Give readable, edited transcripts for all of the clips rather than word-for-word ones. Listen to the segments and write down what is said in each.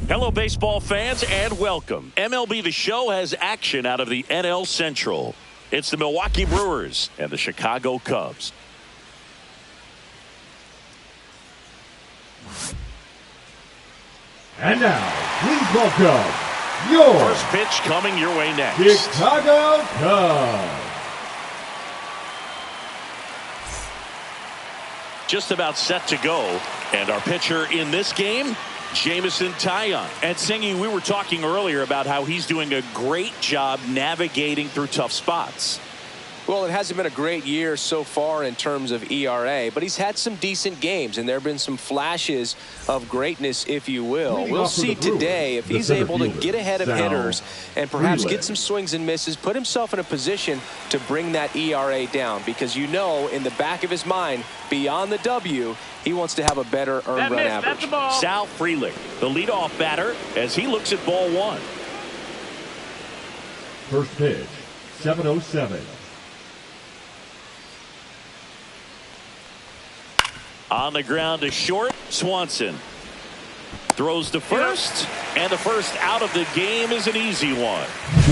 Hello, baseball fans, and welcome. MLB The Show has action out of the NL Central. It's the Milwaukee Brewers and the Chicago Cubs. And now, please welcome your first pitch coming your way next. Chicago Cubs. Just about set to go, and our pitcher in this game, Jameson Taillon. And Singy, we were talking earlier about how he's doing a great job navigating through tough spots. Well, it hasn't been a great year so far in terms of ERA, but he's had some decent games, and there have been some flashes of greatness, if you will. We'll see today if he's able to get ahead of hitters and perhaps get some swings and misses, put himself in a position to bring that ERA down, because you know in the back of his mind, beyond the W, he wants to have a better earned run average. Sal Frelick, the leadoff batter, as he looks at ball one. First pitch, 7:07. On the ground to short, Swanson throws to first, and the first out of the game is an easy one.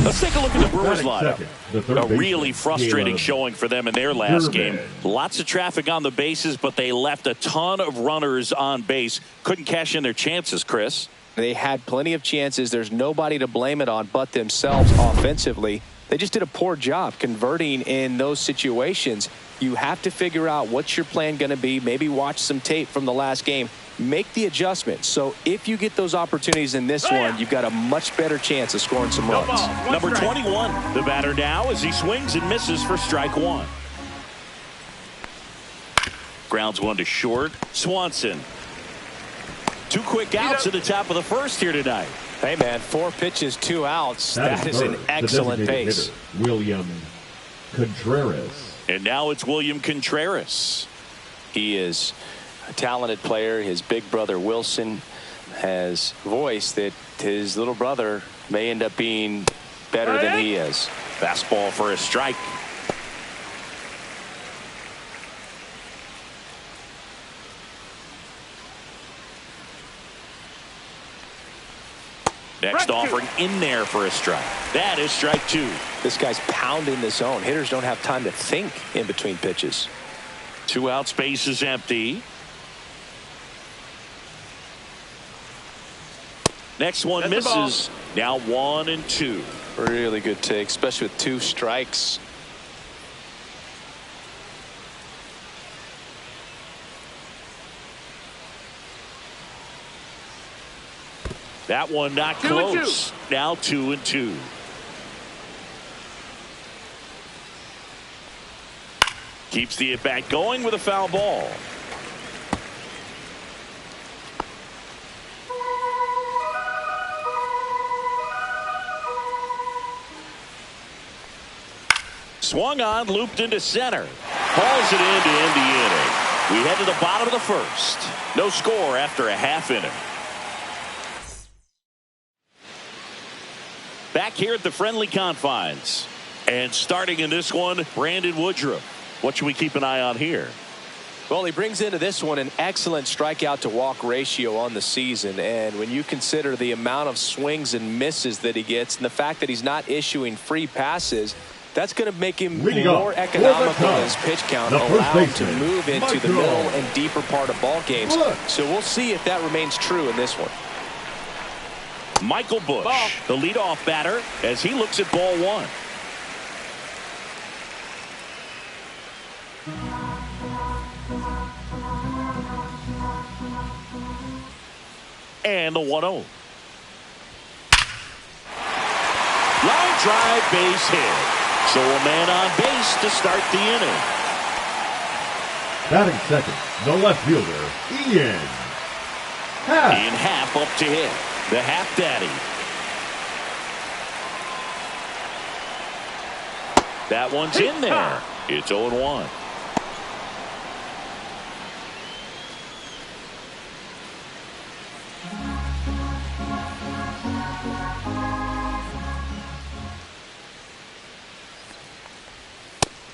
Let's take a look at the Brewers lineup. A really frustrating showing for them in their last game. Lots of traffic on the bases, but they left a ton of runners on base. Couldn't cash in their chances, Chris. They had plenty of chances. There's nobody to blame it on but themselves offensively. They just did a poor job converting in those situations. You have to figure out what's your plan going to be. Maybe watch some tape from the last game. Make the adjustments. So if you get those opportunities in this one, you've got a much better chance of scoring some runs. Number 21, the batter now as he swings and misses for strike one. Grounds one to short. Swanson. Two quick outs at the top of the first here tonight. Hey, man, 4 pitches, 2 outs. That is an excellent pace. William Contreras. And now it's William Contreras. He is a talented player. His big brother Wilson has voiced that his little brother may end up being better than he is. Fastball for a strike. Next offering in there for a strike. That is strike two. This guy's pounding the zone. Hitters don't have time to think in between pitches. 2 out, space is empty. Next one misses. Now 1-2. Really good take, especially with 2 strikes. That one not close. Now 2-2. Keeps the at-bat going with a foul ball. Swung on, looped into center. Hauls it in to end the inning. We head to the bottom of the first. No score after a half inning. Back here at the friendly confines. And starting in this one, Brandon Woodruff. What should we keep an eye on here? Well, he brings into this one an excellent strikeout to walk ratio on the season. And when you consider the amount of swings and misses that he gets and the fact that he's not issuing free passes, that's going to make him more economical in his pitch count, allow him to move into the middle and deeper part of ball games. So we'll see if that remains true in this one. Michael Busch, the leadoff batter, as he looks at ball one. And the 1-0. Line drive, base hit. So a man on base to start the inning. Batting second, the left fielder, Ian Happ. Ian Happ up to hit. The Happ Daddy. That one's in there. It's 0-1.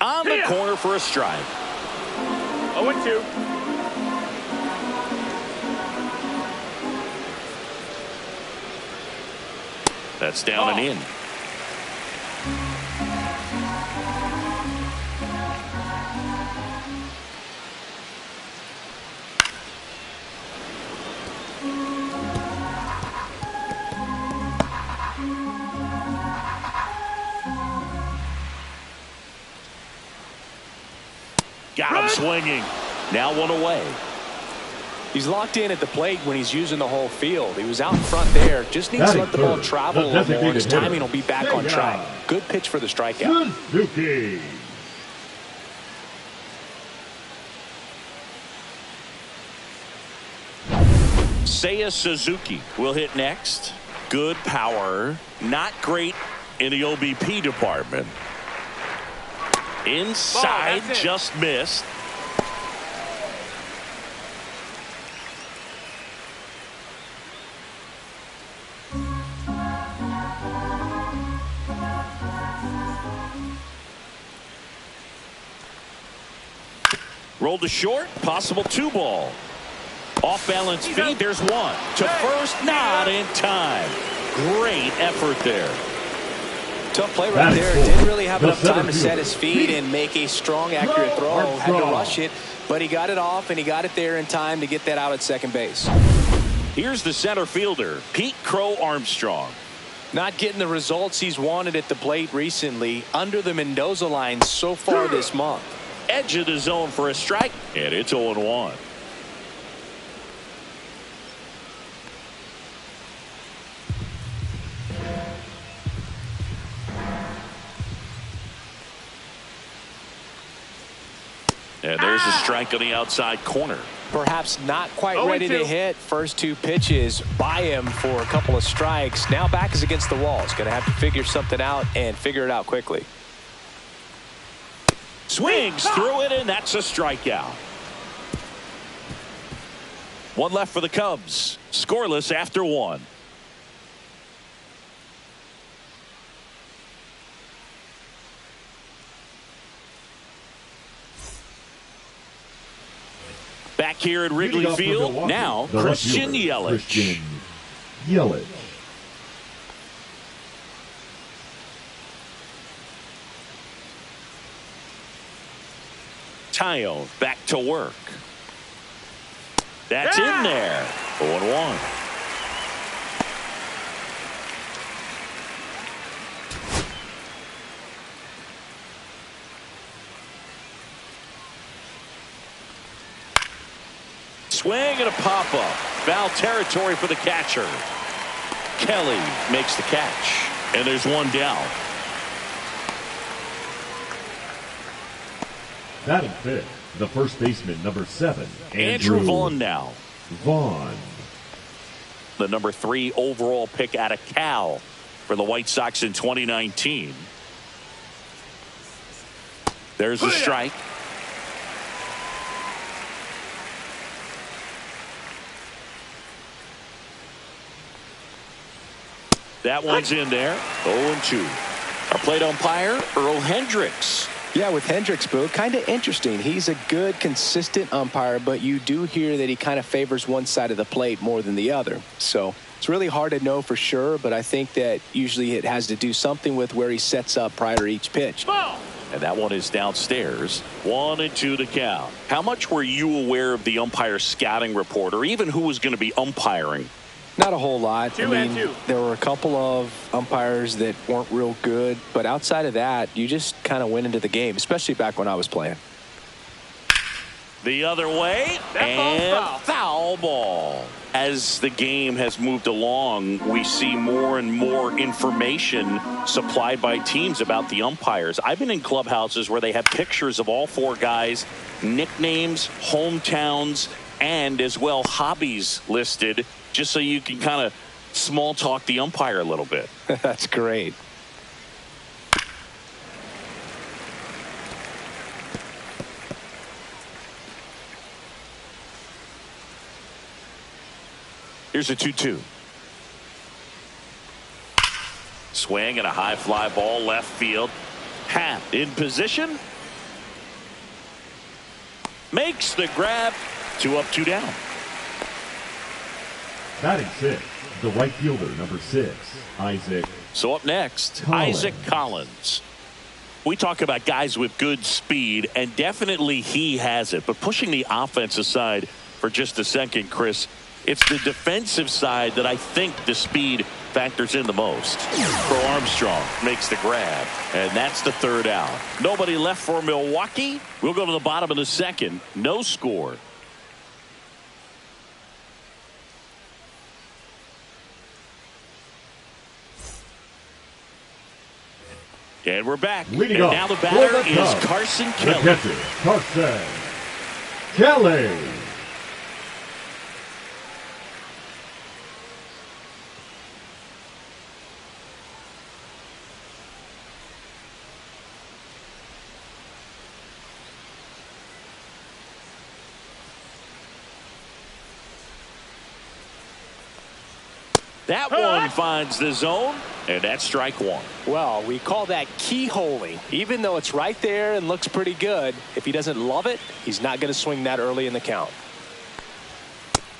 On the corner for a strike. 0-2. That's down and in. Got him swinging. Now one away. He's locked in at the plate when he's using the whole field. He was out in front there. Just needs to let the ball travel a little more. His timing will be back on track. Good pitch for the strikeout. Suzuki. Seiya Suzuki will hit next. Good power. Not great in the OBP department. Inside, just missed. Rolled to short, possible 2-ball. Off balance feed, there's one. To first, not in time. Great effort there. Tough play right there. Didn't really have enough time to set his feet and make a strong, accurate throw. Had to rush it, but he got it off, and he got it there in time to get that out at second base. Here's the center fielder, Pete Crow Armstrong. Not getting the results he's wanted at the plate recently. Under the Mendoza line so far this month. Edge of the zone for a strike, and it's 0-1. And there's a strike on the outside corner. Perhaps not quite ready to hit. First 2 pitches by him for a couple of strikes. Now back is against the wall. He's going to have to figure something out and figure it out quickly. Swings through it, and that's a strikeout. One left for the Cubs. Scoreless after 1. Back here at Wrigley Field, now Christian Yelich. Tayo back to work. That's in there. 0-1. Swing and a pop-up. Foul territory for the catcher. Kelly makes the catch. And there's one down. Batting fifth, the first baseman, number 7, Andrew Vaughn now. Vaughn. The number 3 overall pick out of Cal for the White Sox in 2019. There's a strike. That one's in there. 0-2. Our plate umpire, Earl Hendricks. Yeah, with Hendricks, Boo, kind of interesting. He's a good, consistent umpire, but you do hear that he kind of favors one side of the plate more than the other. So it's really hard to know for sure, but I think that usually it has to do something with where he sets up prior to each pitch. And that one is downstairs. 1-2 to count. How much were you aware of the umpire scouting report, or even who was going to be umpiring? Not a whole lot. I mean, there were a couple of umpires that weren't real good, but outside of that, you just kind of went into the game, especially back when I was playing. The other way, and foul ball. As the game has moved along, we see more and more information supplied by teams about the umpires. I've been in clubhouses where they have pictures of all 4 guys, nicknames, hometowns, and as well hobbies listed, just so you can kind of small talk the umpire a little bit. That's great. Here's a 2-2. Swing and a high fly ball left field. Happ in position. Makes the grab. 2 up, 2 down. Batting 6, the right fielder, number 6, Isaac. So up next, Collins. Isaac Collins. We talk about guys with good speed, and definitely he has it. But pushing the offense aside for just a second, Chris, it's the defensive side that I think the speed factors in the most. Pro Armstrong makes the grab, and that's the third out. Nobody left for Milwaukee. We'll go to the bottom of the second. No score. And we're back. Leading and off now the batter the is Cubs, Carson the Kelly. catcher, Carson Kelly. That one finds the zone, and that's strike one. Well, we call that keyholing. Even though it's right there and looks pretty good, if he doesn't love it, he's not going to swing that early in the count.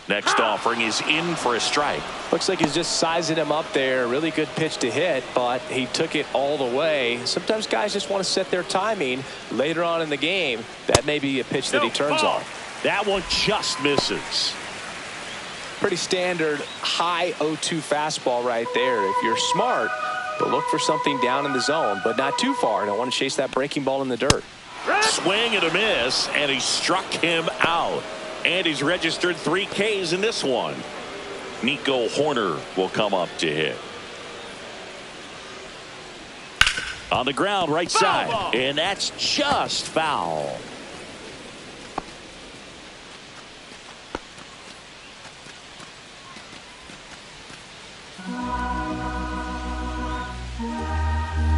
Next offering is in for a strike. Looks like he's just sizing him up there. Really good pitch to hit, but he took it all the way. Sometimes guys just want to set their timing later on in the game. That may be a pitch that he turns on. That one just misses. Pretty standard high 0-2 fastball right there. If you're smart, but look for something down in the zone, but not too far. Don't want to chase that breaking ball in the dirt. Swing and a miss, and he struck him out. And he's registered 3 Ks in this one. Nico Horner will come up to hit. On the ground, right side, and that's just foul.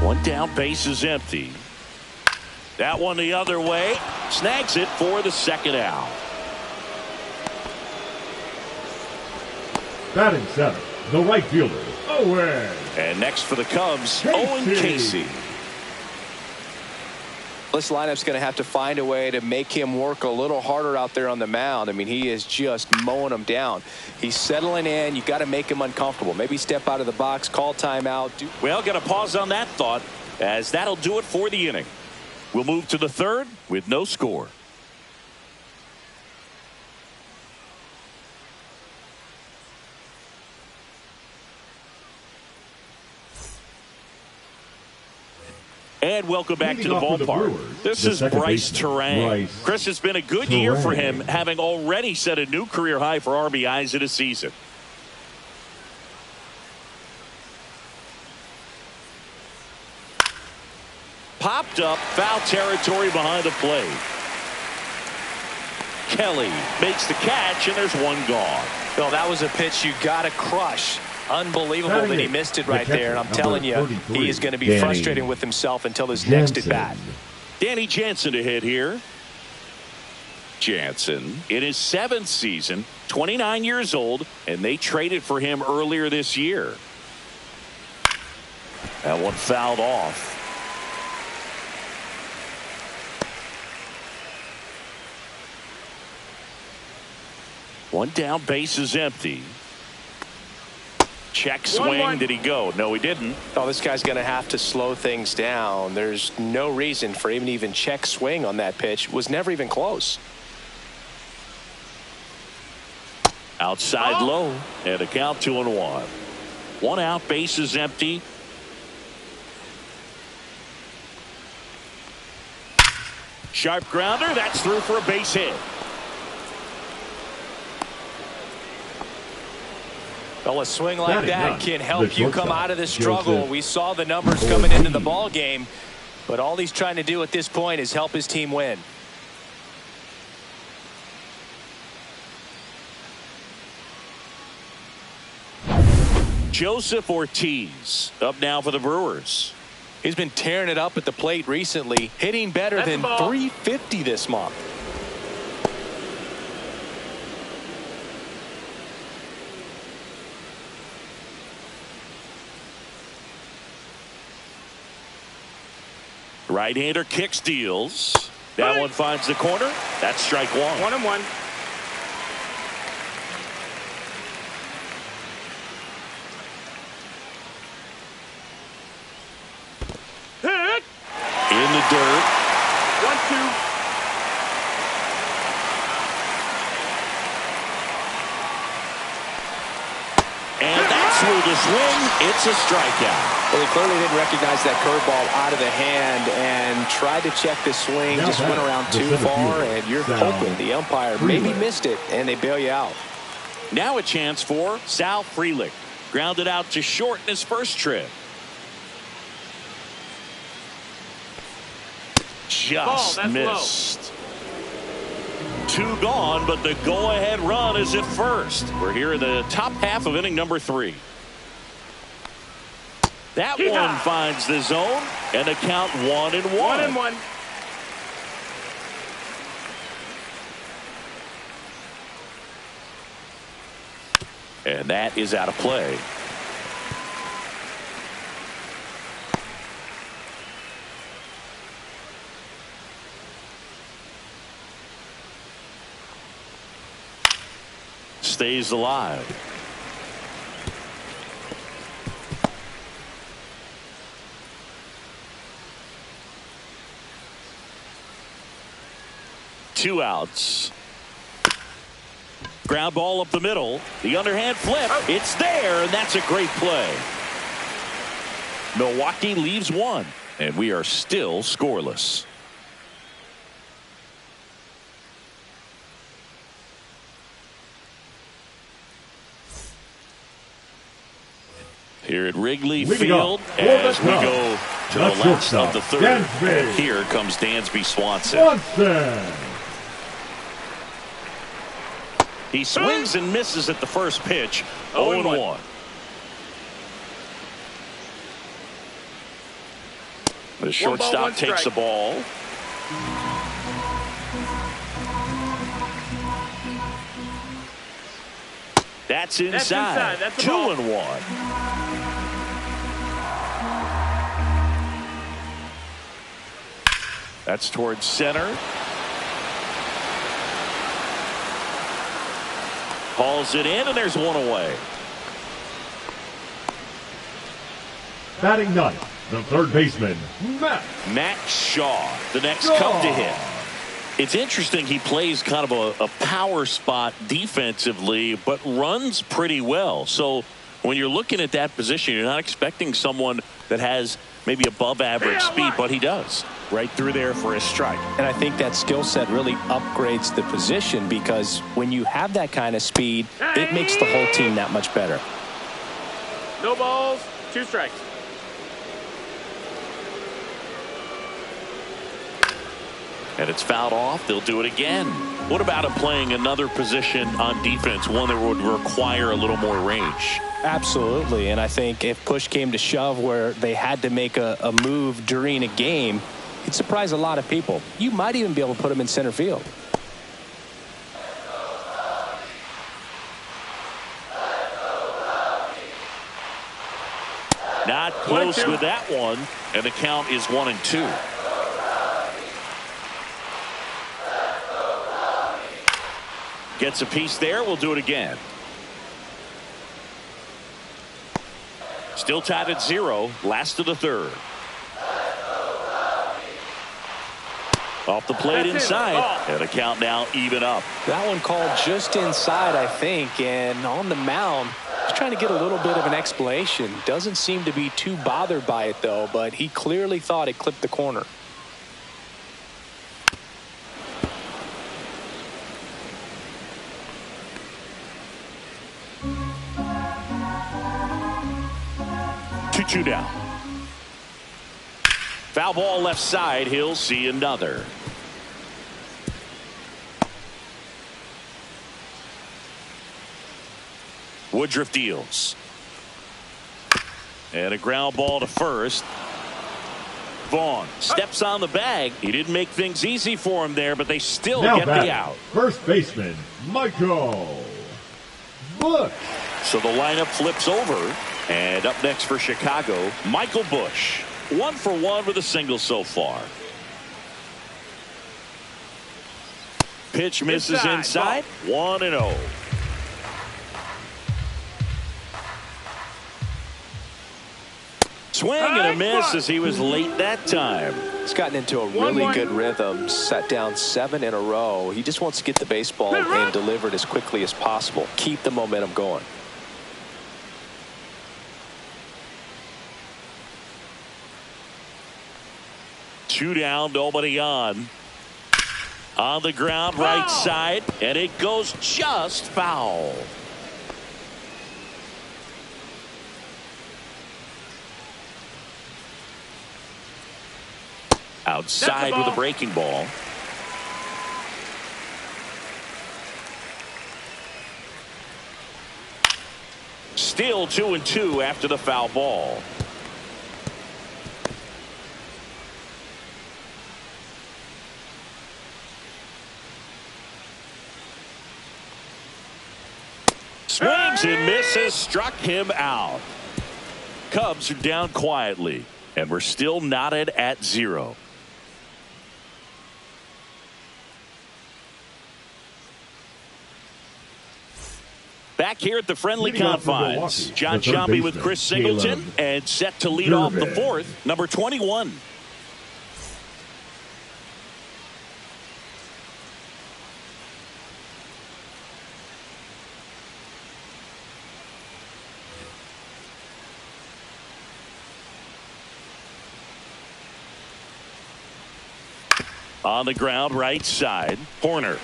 One down, base is empty. That one the other way. Snags it for the second out. Batting 7, the right fielder, Owen. And next for the Cubs, Owen Casey. This lineup's going to have to find a way to make him work a little harder out there on the mound. I mean, he is just mowing them down. He's settling in. You got to make him uncomfortable. Maybe step out of the box, call timeout. Well, got to pause on that thought, as that'll do it for the inning. We'll move to the third with no score. And welcome back to the ballpark. This is Bryce Terang. Chris, it's been a good year for him, having already set a new career high for RBIs in a season. Popped up, foul territory behind the plate. Kelly makes the catch, and there's one gone. Well, that was a pitch you got to crush. Unbelievable that he missed it right there. And I'm telling you, he is going to be frustrating with himself until his next at bat. Danny Jansen to hit here. Jansen in his 7th season, 29 years old, and they traded for him earlier this year. That one fouled off. One down, base is empty. Check swing. Did he go? No, he didn't. Oh, this guy's going to have to slow things down. There's no reason for him to even check swing on that pitch. Was never even close. Outside low, and a count 2-1. One out, base is empty. Sharp grounder. That's through for a base hit. Well, a swing like that can help you come out of the struggle. We saw the numbers coming into the ball game, but all he's trying to do at this point is help his team win. Joseph Ortiz up now for the Brewers. He's been tearing it up at the plate recently, hitting better than .350 this month. Right-hander kicks, deals. That one finds the corner. That's strike one. 1-1. dirt. 1-2. And that's through the swing. It's a strikeout. Well, he clearly didn't recognize that curveball out of the hand and tried to check the swing. Now just went around too far, and you're hoping the umpire maybe missed it, and they bail you out. Now a chance for Sal Frelick. Grounded out to short in his first trip. Just missed. 2 gone, but the go-ahead run is at first. We're here in the top half of inning number 3. That one finds the zone, and the count 1-1. 1-1. And that is out of play. Stays alive. Two outs. Ground ball up the middle. The underhand flip. It's there, and that's a great play. Milwaukee leaves 1, and we are still scoreless. Here at Wrigley Field as we go to the last of the third. And here comes Dansby Swanson. He swings and misses at the first pitch. 0-1. The shortstop takes the ball. That's inside. That's 2-1. That's towards center. Hauls it in, and there's one away. Batting ninth, the third baseman, Matt Shaw, the next Cub to hit. It's interesting, he plays kind of a power spot defensively, but runs pretty well. So when you're looking at that position, you're not expecting someone that has maybe above average speed, but he does. Right through there for a strike. And I think that skill set really upgrades the position, because when you have that kind of speed, it makes the whole team that much better. No balls, 2 strikes. And it's fouled off. They'll do it again. What about him playing another position on defense, one that would require a little more range? Absolutely. And I think if push came to shove where they had to make a move during a game, it'd surprise a lot of people. You might even be able to put him in center field. Not close with that one, and the count is 1-2. Gets a piece there. We'll do it again. Still tied at 0. Last of the third. Off the plate inside, and the count now even up. That one called just inside, I think, and on the mound, he's trying to get a little bit of an explanation. Doesn't seem to be too bothered by it, though, but he clearly thought it clipped the corner. Two down. Foul ball left side. He'll see another. Woodruff deals. And a ground ball to first. Vaughn steps on the bag. He didn't make things easy for him there, but they still get the out. First baseman, Michael Busch. So the lineup flips over. And up next for Chicago, Michael Busch. 1 for 1 with a single so far. Pitch misses inside. 1-0. Swing and a miss as he was late that time. He's gotten into a really good rhythm, set down 7 in a row. He just wants to get the baseball and deliver it as quickly as possible. Keep the momentum going. Two down, nobody on. On the ground, right side, and it goes just foul. Outside with a breaking ball. Still 2-2 after the foul ball. Swings and misses, struck him out. Cubs are down quietly, and we're still knotted at 0. Back here at the friendly confines, John Sciambi with Chris Singleton, and set to lead off the 4th, number 21. On the ground, right side. Horner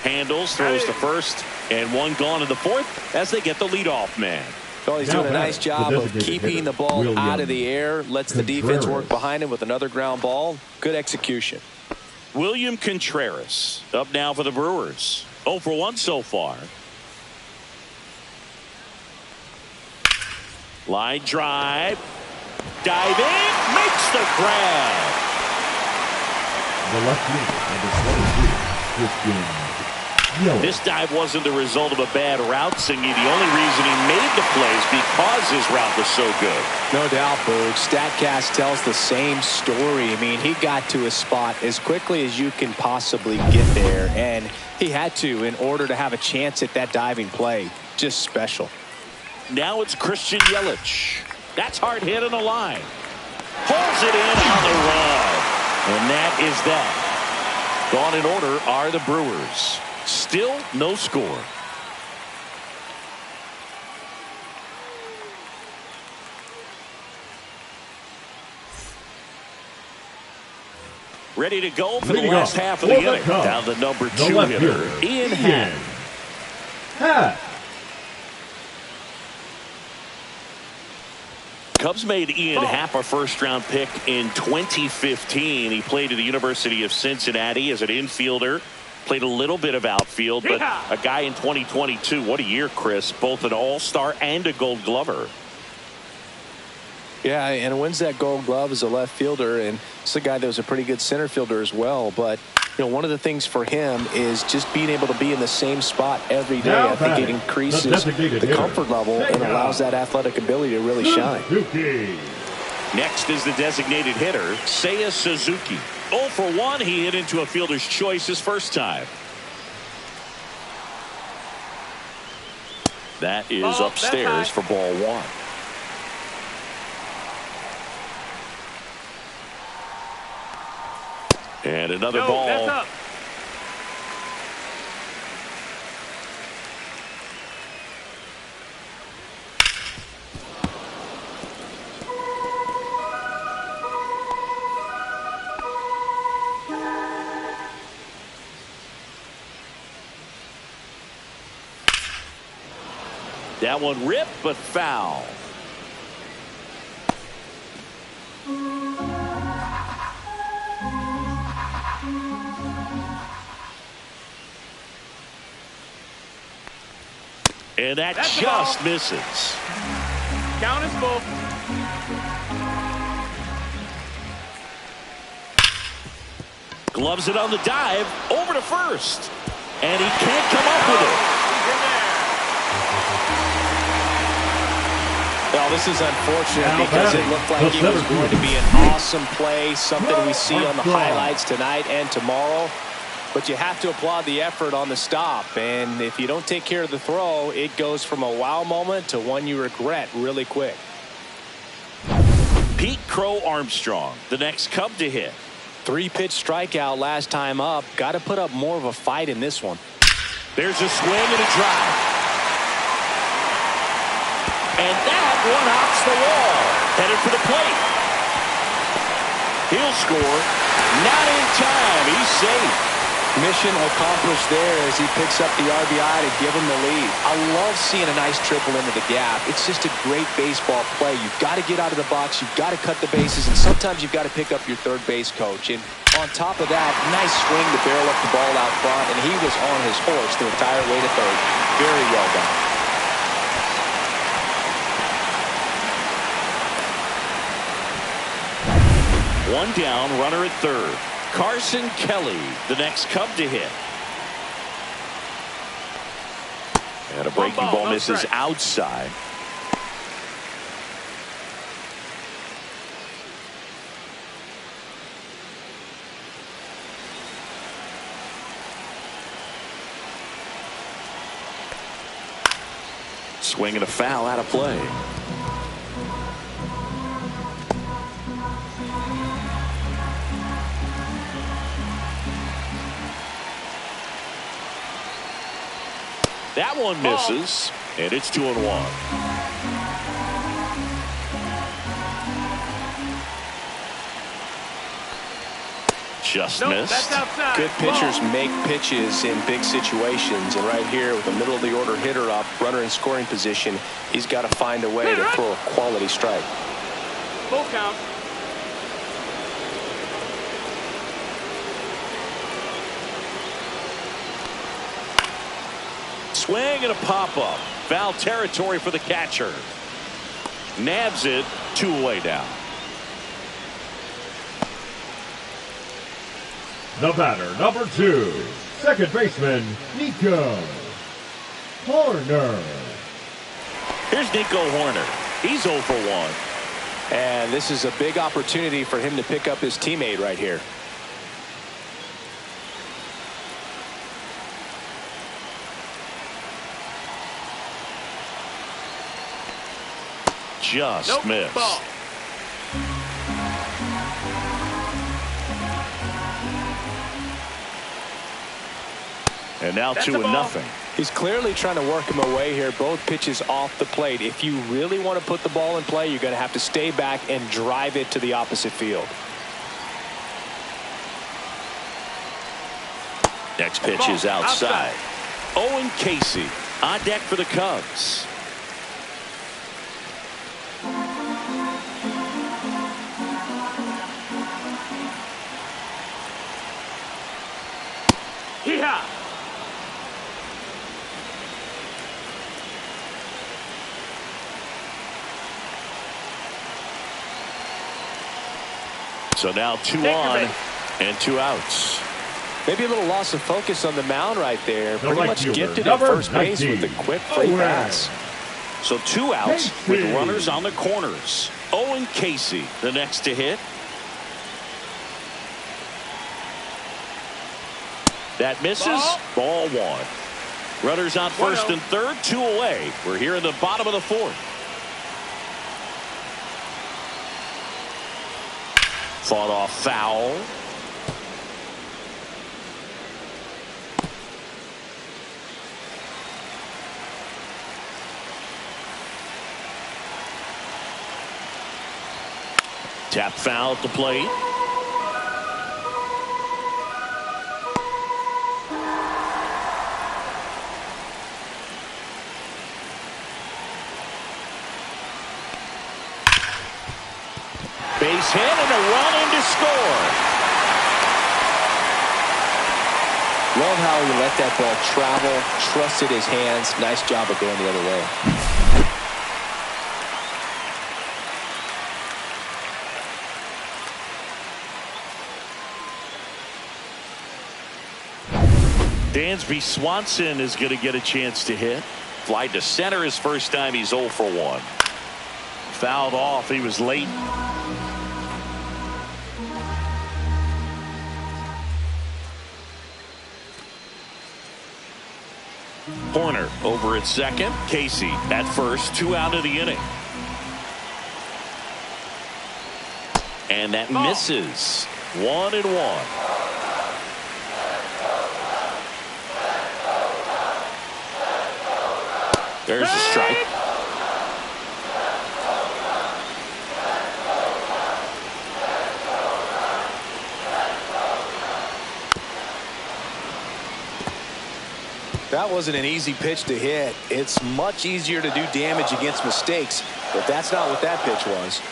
handles, throws to first, and one gone in the 4th as they get the leadoff man. Well, he's doing a nice job of keeping the ball out of the air, lets the defense work behind him with another ground ball. Good execution. William Contreras up now for the Brewers. 0 for 1 so far. Line drive. Diving. Makes the grab. The left fielder, number 22, Christian. This dive wasn't the result of a bad route, Singy. The only reason he made the plays because his route was so good. No doubt, Boog. StatCast tells the same story. I mean, he got to his spot as quickly as you can possibly get there, and he had to in order to have a chance at that diving play. Just special. Now it's Christian Yelich. That's hard hit on the line. Pulls it in on the run. And that is that. Gone in order are the Brewers. Still no score. Ready to go for the last half of the inning. Down the number 2 hitter, Ian Happ. Cubs made Ian Happ a first-round pick in 2015. He played at the University of Cincinnati as an infielder. Played a little bit of outfield, but a guy in 2022. What a year, Chris. Both an all-star and a gold glover. Yeah, and wins that gold glove as a left fielder, and it's a guy that was a pretty good center fielder as well. But you know, one of the things for him is just being able to be in the same spot every day. I think it increases the comfort level and allows that athletic ability to really shine. Next is the designated hitter, Seiya Suzuki. 0 for 1. He hit into a fielder's choice his first time. That is upstairs for ball 1. And another ball. That's up. That one ripped, but foul. And that just misses. Count is full. Gloves it on the dive, over to first. And he can't come up with it. Well, this is unfortunate because it looked like it was going to be an awesome play, something we see on the highlights tonight and tomorrow. But you have to applaud the effort on the stop. And if you don't take care of the throw, it goes from a wow moment to one you regret really quick. Pete Crow Armstrong, the next Cub to hit. 3-pitch strikeout last time up. Got to put up more of a fight in this one. There's a swing and a drive. And that one hops the wall. Headed for the plate. He'll score. Not in time. He's safe. Mission accomplished there as he picks up the RBI to give him the lead. I love seeing a nice triple into the gap. It's just a great baseball play. You've got to get out of the box. You've got to cut the bases. And sometimes you've got to pick up your third base coach. And on top of that, nice swing to barrel up the ball out front. And he was on his horse the entire way to third. Very well done. One down, runner at third. Carson Kelly, the next Cub to hit. And a breaking ball misses outside. Swing and a foul out of play. That one misses, and it's 2-1. Just missed. Good pitchers make pitches in big situations, and right here with a middle of the order hitter up, runner in scoring position, he's got to find a way to throw a quality strike. Full count. Swing and a pop-up. Foul territory for the catcher. Nabs it, 2 away now. The batter, number 2, second baseman, Nico Hoerner. Here's Nico Hoerner. He's 0 for 1. And this is a big opportunity for him to pick up his teammate right here. Just missed. Ball. And now 2-0. He's clearly trying to work him away here. Both pitches off the plate. If you really want to put the ball in play, you're going to have to stay back and drive it to the opposite field. Next pitch is outside. Owen Casey on deck for the Cubs. Yeah. So now 2 on and 2 outs. Maybe a little loss of focus on the mound right there. Pretty much gifted at number first base 19. with a quick free pass. So 2 outs with runners on the corners. Owen Casey, the next to hit. That misses. Ball 1. Runners on first and third, 2 away. We're here in the bottom of the 4th. Fought off foul. Tap foul at the plate. Base hit and a run in to score. Love how he let that ball travel, trusted his hands. Nice job of going the other way. Dansby Swanson is going to get a chance to hit. Fly to center his first time. He's 0 for 1. Fouled off. He was late. Hoerner over at second. Casey at first. 2 out of the inning. And that misses. 1-1. There's a strike. That wasn't an easy pitch to hit. It's much easier to do damage against mistakes, but that's not what that pitch was.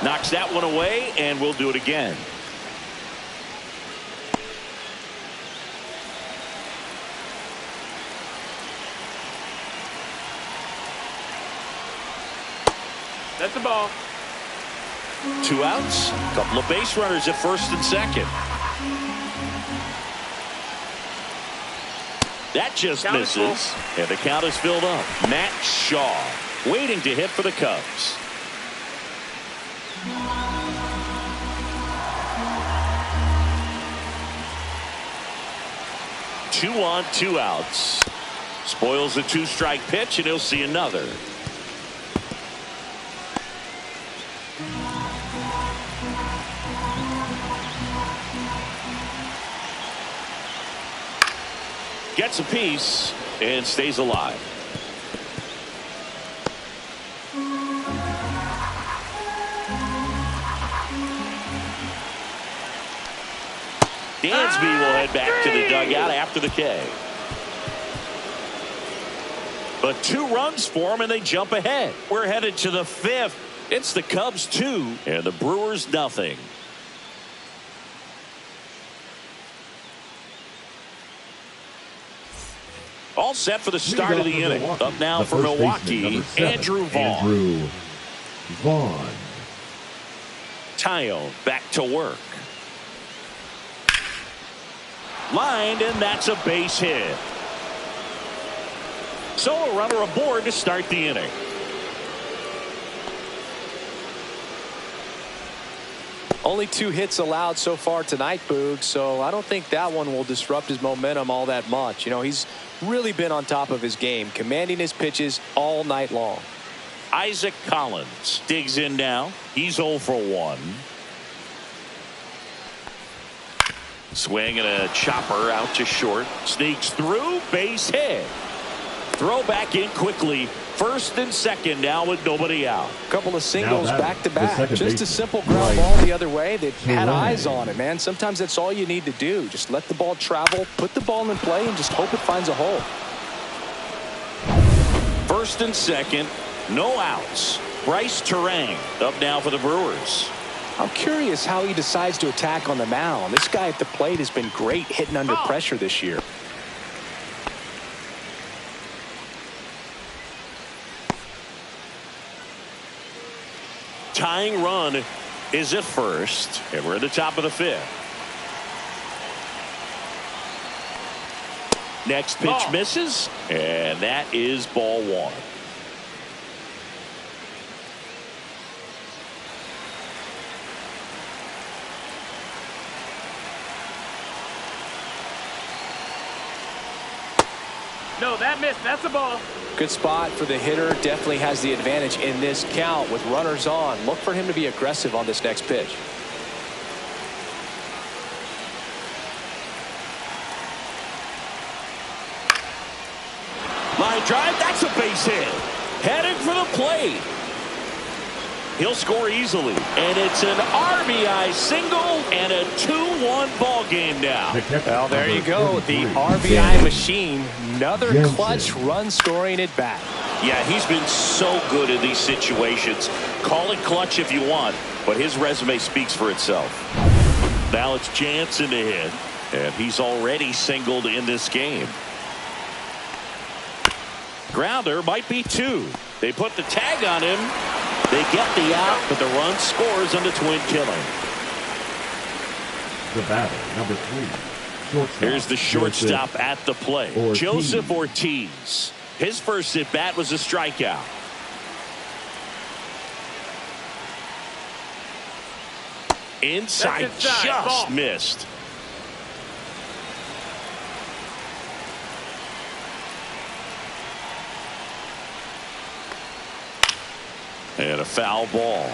Knocks that one away, and we'll do it again. That's the ball. 2 outs. Couple of base runners at first and second. That just misses. And the count is filled up. Matt Shaw waiting to hit for the Cubs. Two on, 2 outs. Spoils the 2-strike pitch, and he'll see another. Gets a piece and stays alive. Dansby will head back to the dugout after the K. But 2 runs for him, and they jump ahead. We're headed to the 5th. It's the Cubs 2 and the Brewers nothing. All set for the start of the inning. Up now for Milwaukee, Andrew Vaughn. Tyone back to work. Lined, and that's a base hit. So a runner aboard to start the inning. Only 2 hits allowed so far tonight, Boog, so I don't think that one will disrupt his momentum all that much. You know, he's really been on top of his game, commanding his pitches all night long. Isaac Collins digs in now. He's 0 for 1. Swing and a chopper out to short. Sneaks through, base hit. Throw back in quickly. First and second now with nobody out. Couple of singles back to back. Just a simple ground ball the other way. They've had eyes on it, man. Sometimes that's all you need to do. Just let the ball travel, put the ball in play, and just hope it finds a hole. First and second, no outs. Bryce Terang up now for the Brewers. I'm curious how he decides to attack on the mound. This guy at the plate has been great hitting under pressure this year. Tying run is at first, and we're at the top of the 5th. Next pitch misses, and that is ball 1. No, that missed. That's a ball. Good spot for the hitter. Definitely has the advantage in this count with runners on. Look for him to be aggressive on this next pitch. Line drive. That's a base hit. Headed for the plate. He'll score easily. And it's an RBI single and a 2-1 ball game now. Well, there you go. The RBI machine. Another clutch run scoring at bat. Yeah, he's been so good in these situations. Call it clutch if you want, but his resume speaks for itself. Now it's Jansen to hit, and he's already singled in this game. Grounder might be 2. They put the tag on him. They get the out, but the run scores on the twin killing. The batter, number 3. Here's the shortstop at the plate, Joseph Ortiz. His first at bat was a strikeout. Inside, just missed. And a foul ball.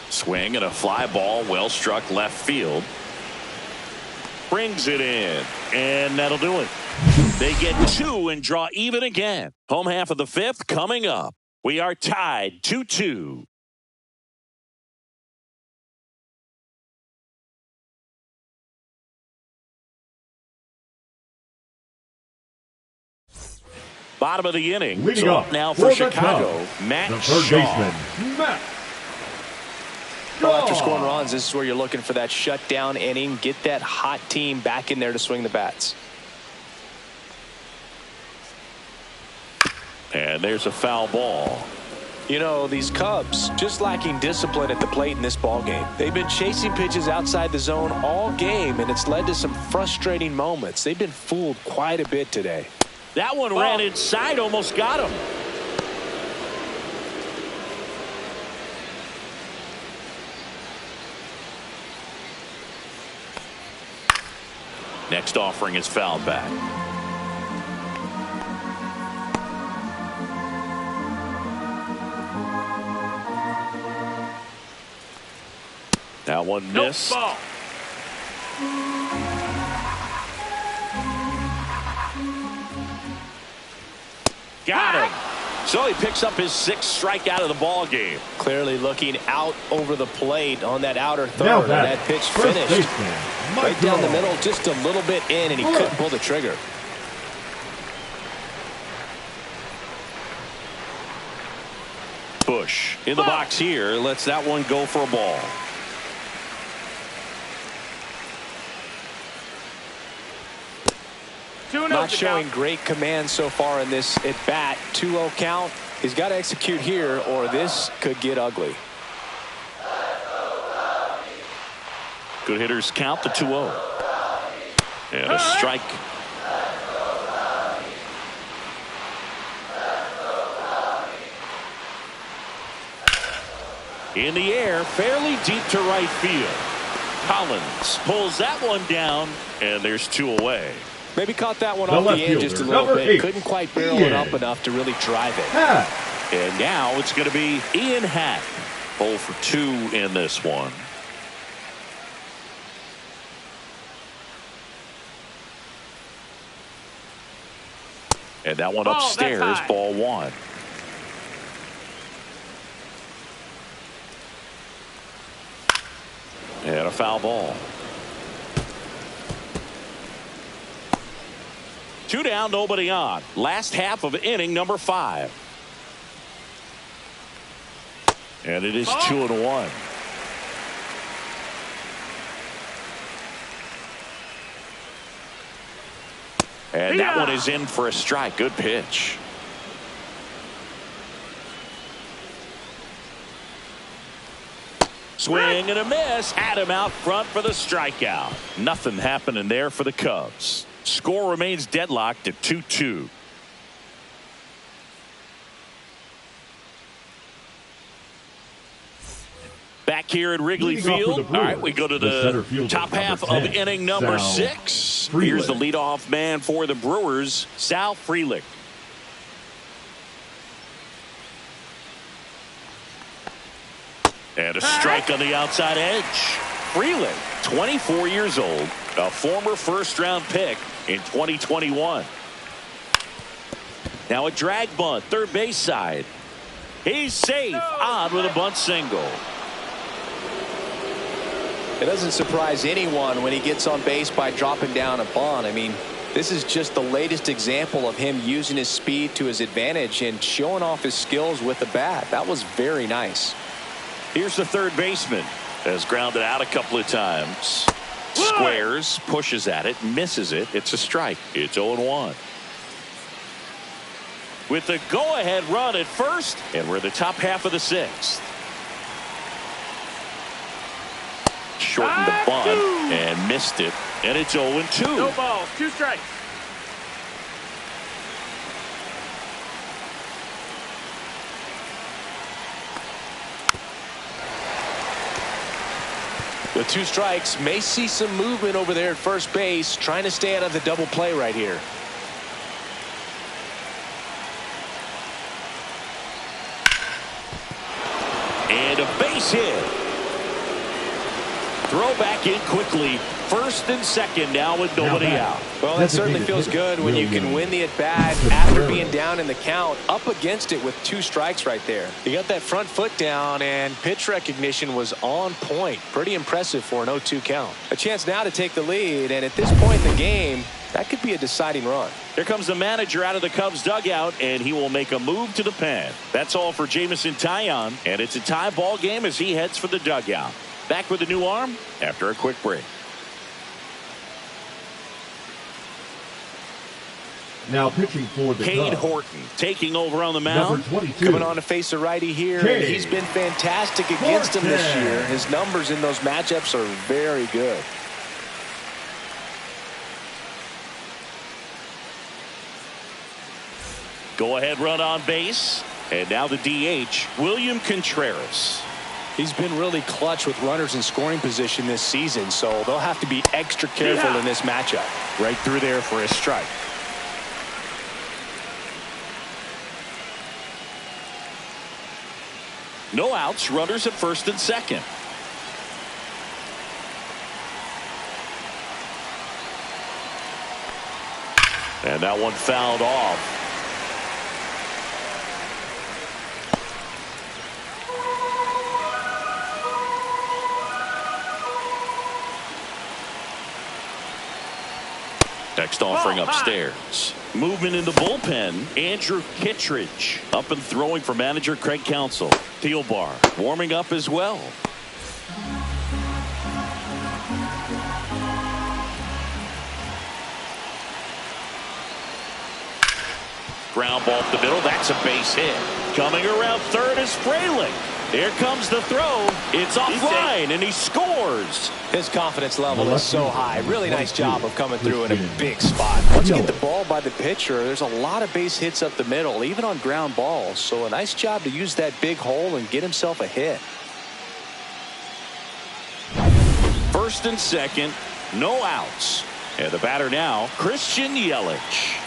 Swing and a fly ball, well struck left field. Brings it in, and that'll do it. They get 2 and draw even again. Home half of the 5th coming up. We are tied 2-2. Bottom of the inning. Leading off now for Chicago, Matt the third Shaw. baseman, Matt. Well, after scoring runs, this is where you're looking for that shutdown inning. Get that hot team back in there to swing the bats. And there's a foul ball. You know, these Cubs just lacking discipline at the plate in this ball game. They've been chasing pitches outside the zone all game, and it's led to some frustrating moments. They've been fooled quite a bit today. That one ran inside, almost got him. Next offering is fouled back. That one missed. Ball. Got him. So he picks up his 6th strikeout of the ball game. Clearly looking out over the plate on that outer third. Now And that pitch finished baseman, right down the middle, just a little bit in, and he couldn't pull the trigger. Bush in the box here. Lets that one go for a ball. Not showing great command so far in this at bat. 2-0 count. He's got to execute here, or this could get ugly. Good hitters count the 2-0. And a strike. In the air, fairly deep to right field. Collins pulls that one down, and there's 2 away. Maybe caught that one off the end just a little bit. Couldn't quite barrel it up enough to really drive it. And now it's going to be Ian Happ. 0 for 2 in this one. And that one upstairs, ball 1. And a foul ball. 2 down, nobody on. Last half of inning number 5. And it is 2-1. And that one is in for a strike. Good pitch. Swing and a miss. Had him out front for the strikeout. Nothing happening there for the Cubs. Score remains deadlocked at 2-2. Back here at Wrigley Field. All right, we go to the top half of inning number 6. Here's the leadoff man for the Brewers, Sal Frelick. And a strike on the outside edge. Frelick, 24 years old, a former first-round pick in 2021. Now a drag bunt, third base side. He's safe on with a bunt single. It doesn't surprise anyone when he gets on base by dropping down a bunt. I mean, this is just the latest example of him using his speed to his advantage and showing off his skills with the bat. That was very nice. Here's the third baseman. Has grounded out a couple of times. Squares, pushes at it, misses it. It's a strike. It's 0-1. With the go-ahead run at first, and we're in the top half of the 6th. Shortened the bunt and missed it, and it's 0-2. No balls, 2 strikes. The 2 strikes may see some movement over there at first base, trying to stay out of the double play right here. And a base hit. Throw back in quickly. First and second now with nobody out. Well, that certainly feels good when you can win the at-bat after being down in the count, up against it with 2 strikes right there. He got that front foot down, and pitch recognition was on point. Pretty impressive for an 0-2 count. A chance now to take the lead, and at this point in the game, that could be a deciding run. Here comes the manager out of the Cubs dugout, and he will make a move to the pen. That's all for Jameson Taillon, and it's a tie ball game as he heads for the dugout. Back with a new arm after a quick break. Now pitching for the Cade Cubs, Horton taking over on the mound. number 22. Coming on to face a righty here. And he's been fantastic against him this year. His numbers in those matchups are very good. Go ahead run on base. And now the DH, William Contreras. He's been really clutch with runners in scoring position this season, so they'll have to be extra careful in this matchup. Right through there for a strike. No outs, runners at first and second. And that one fouled off. Next offering upstairs. Movement in the bullpen. Andrew Kittredge up and throwing for manager Craig Counsell. Thielbar warming up as well. Ground ball up the middle. That's a base hit. Coming around third is Frelick. Here comes the throw. It's offline, and he scores. His confidence level is so high. Really nice job of coming through in a big spot. Once you get the ball by the pitcher, there's a lot of base hits up the middle, even on ground balls. So a nice job to use that big hole and get himself a hit. First and second, no outs. And the batter now, Christian Yelich.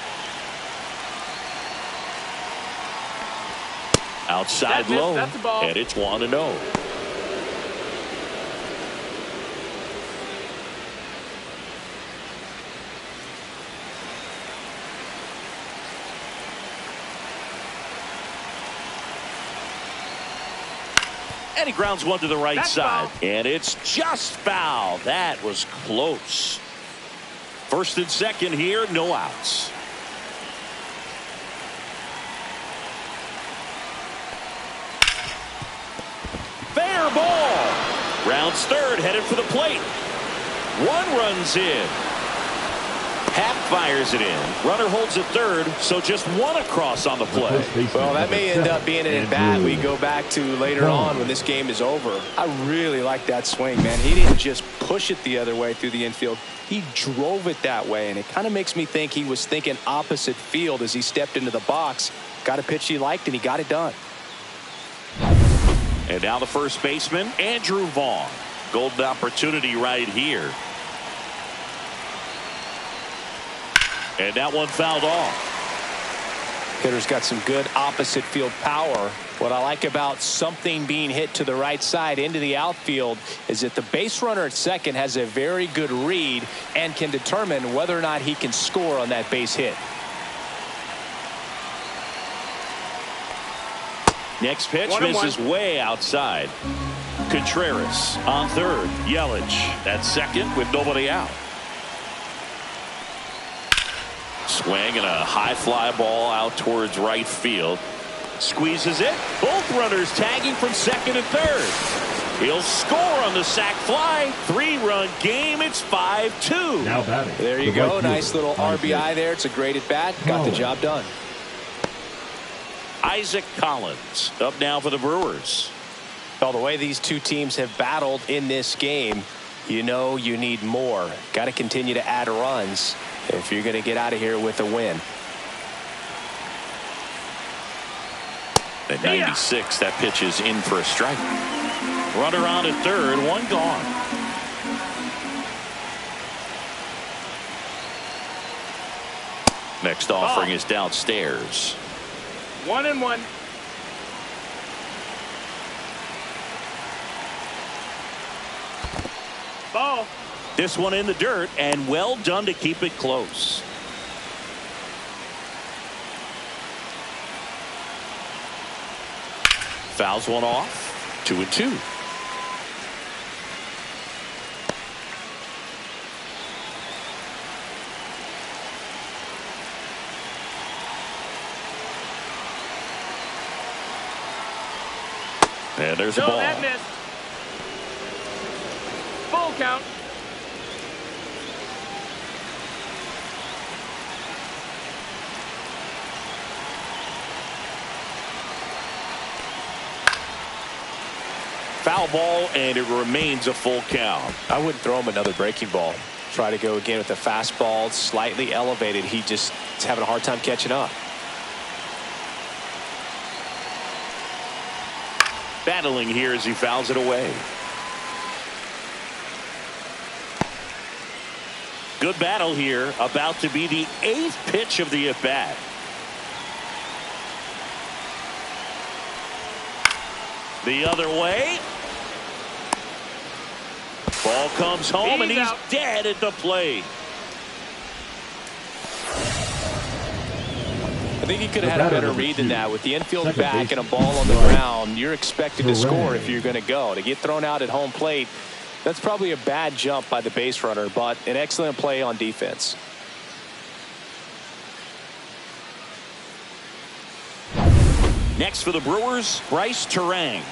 Outside low, that's a ball. and it's 1-0. And he grounds one to the right side. Foul. And it's just foul. That was close. First and second here, no outs. Fair ball. Rounds third, headed for the plate. One runs in. Happ fires it in. Runner holds it third, so just one across on the play. Well, that may end up being an at-bat we go back to later on when this game is over. I really like that swing, man. He didn't just push it the other way through the infield. He drove it that way, and it kind of makes me think he was thinking opposite field as he stepped into the box. Got a pitch he liked, and he got it done. And now the first baseman, Andrew Vaughn. Golden opportunity right here. And that one fouled off. Hitter's got some good opposite field power. What I like about something being hit to the right side into the outfield is that the base runner at second has a very good read and can determine whether or not he can score on that base hit. Next pitch misses way outside. Contreras on third. Yelich at second with nobody out. Swing and a high fly ball out towards right field. Squeezes it. Both runners tagging from second and third. He'll score on the sac fly. 3-run game. It's 5-2. Now batting. There you go. Nice little RBI there. It's a great at bat. Got the job done. Isaac Collins up now for the Brewers. Well, the way these two teams have battled in this game, you know you need more. Got to continue to add runs if you're going to get out of here with a win. At 96, that pitch is in for a strike. Runner on at third, one gone. Next offering is downstairs. 1-1. Ball. This one in the dirt, and well done to keep it close. Fouls one off. 2-2. And there's a ball. That missed. Full count. Foul ball, and it remains a full count. I wouldn't throw him another breaking ball. Try to go again with the fastball, slightly elevated. He just is having a hard time catching up. Battling here as he fouls it away. Good battle here. About to be the 8th pitch of the at-bat. The other way. Ball comes home, and he's out. dead at the plate. I think he could have had a better read than that. With the infield back and a ball on the ground, you're expected to score if you're going to go. To get thrown out at home plate, that's probably a bad jump by the base runner, but an excellent play on defense. Next for the Brewers, Bryce Terang.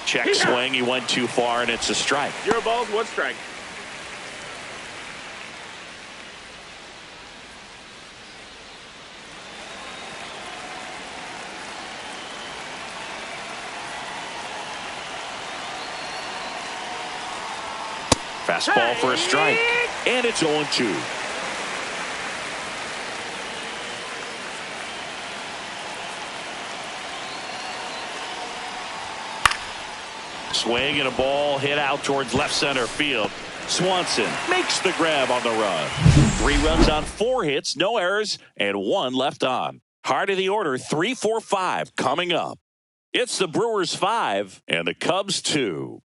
Check swing. He went too far, and it's a strike. 0 balls, 1 strike. Fastball for a strike, and it's 0-2. Swing and a ball hit out towards left center field. Swanson makes the grab on the run. 3 runs on 4 hits, no errors, and 1 left on. Heart of the order, 3-4-5 coming up. It's the Brewers 5 and the Cubs 2.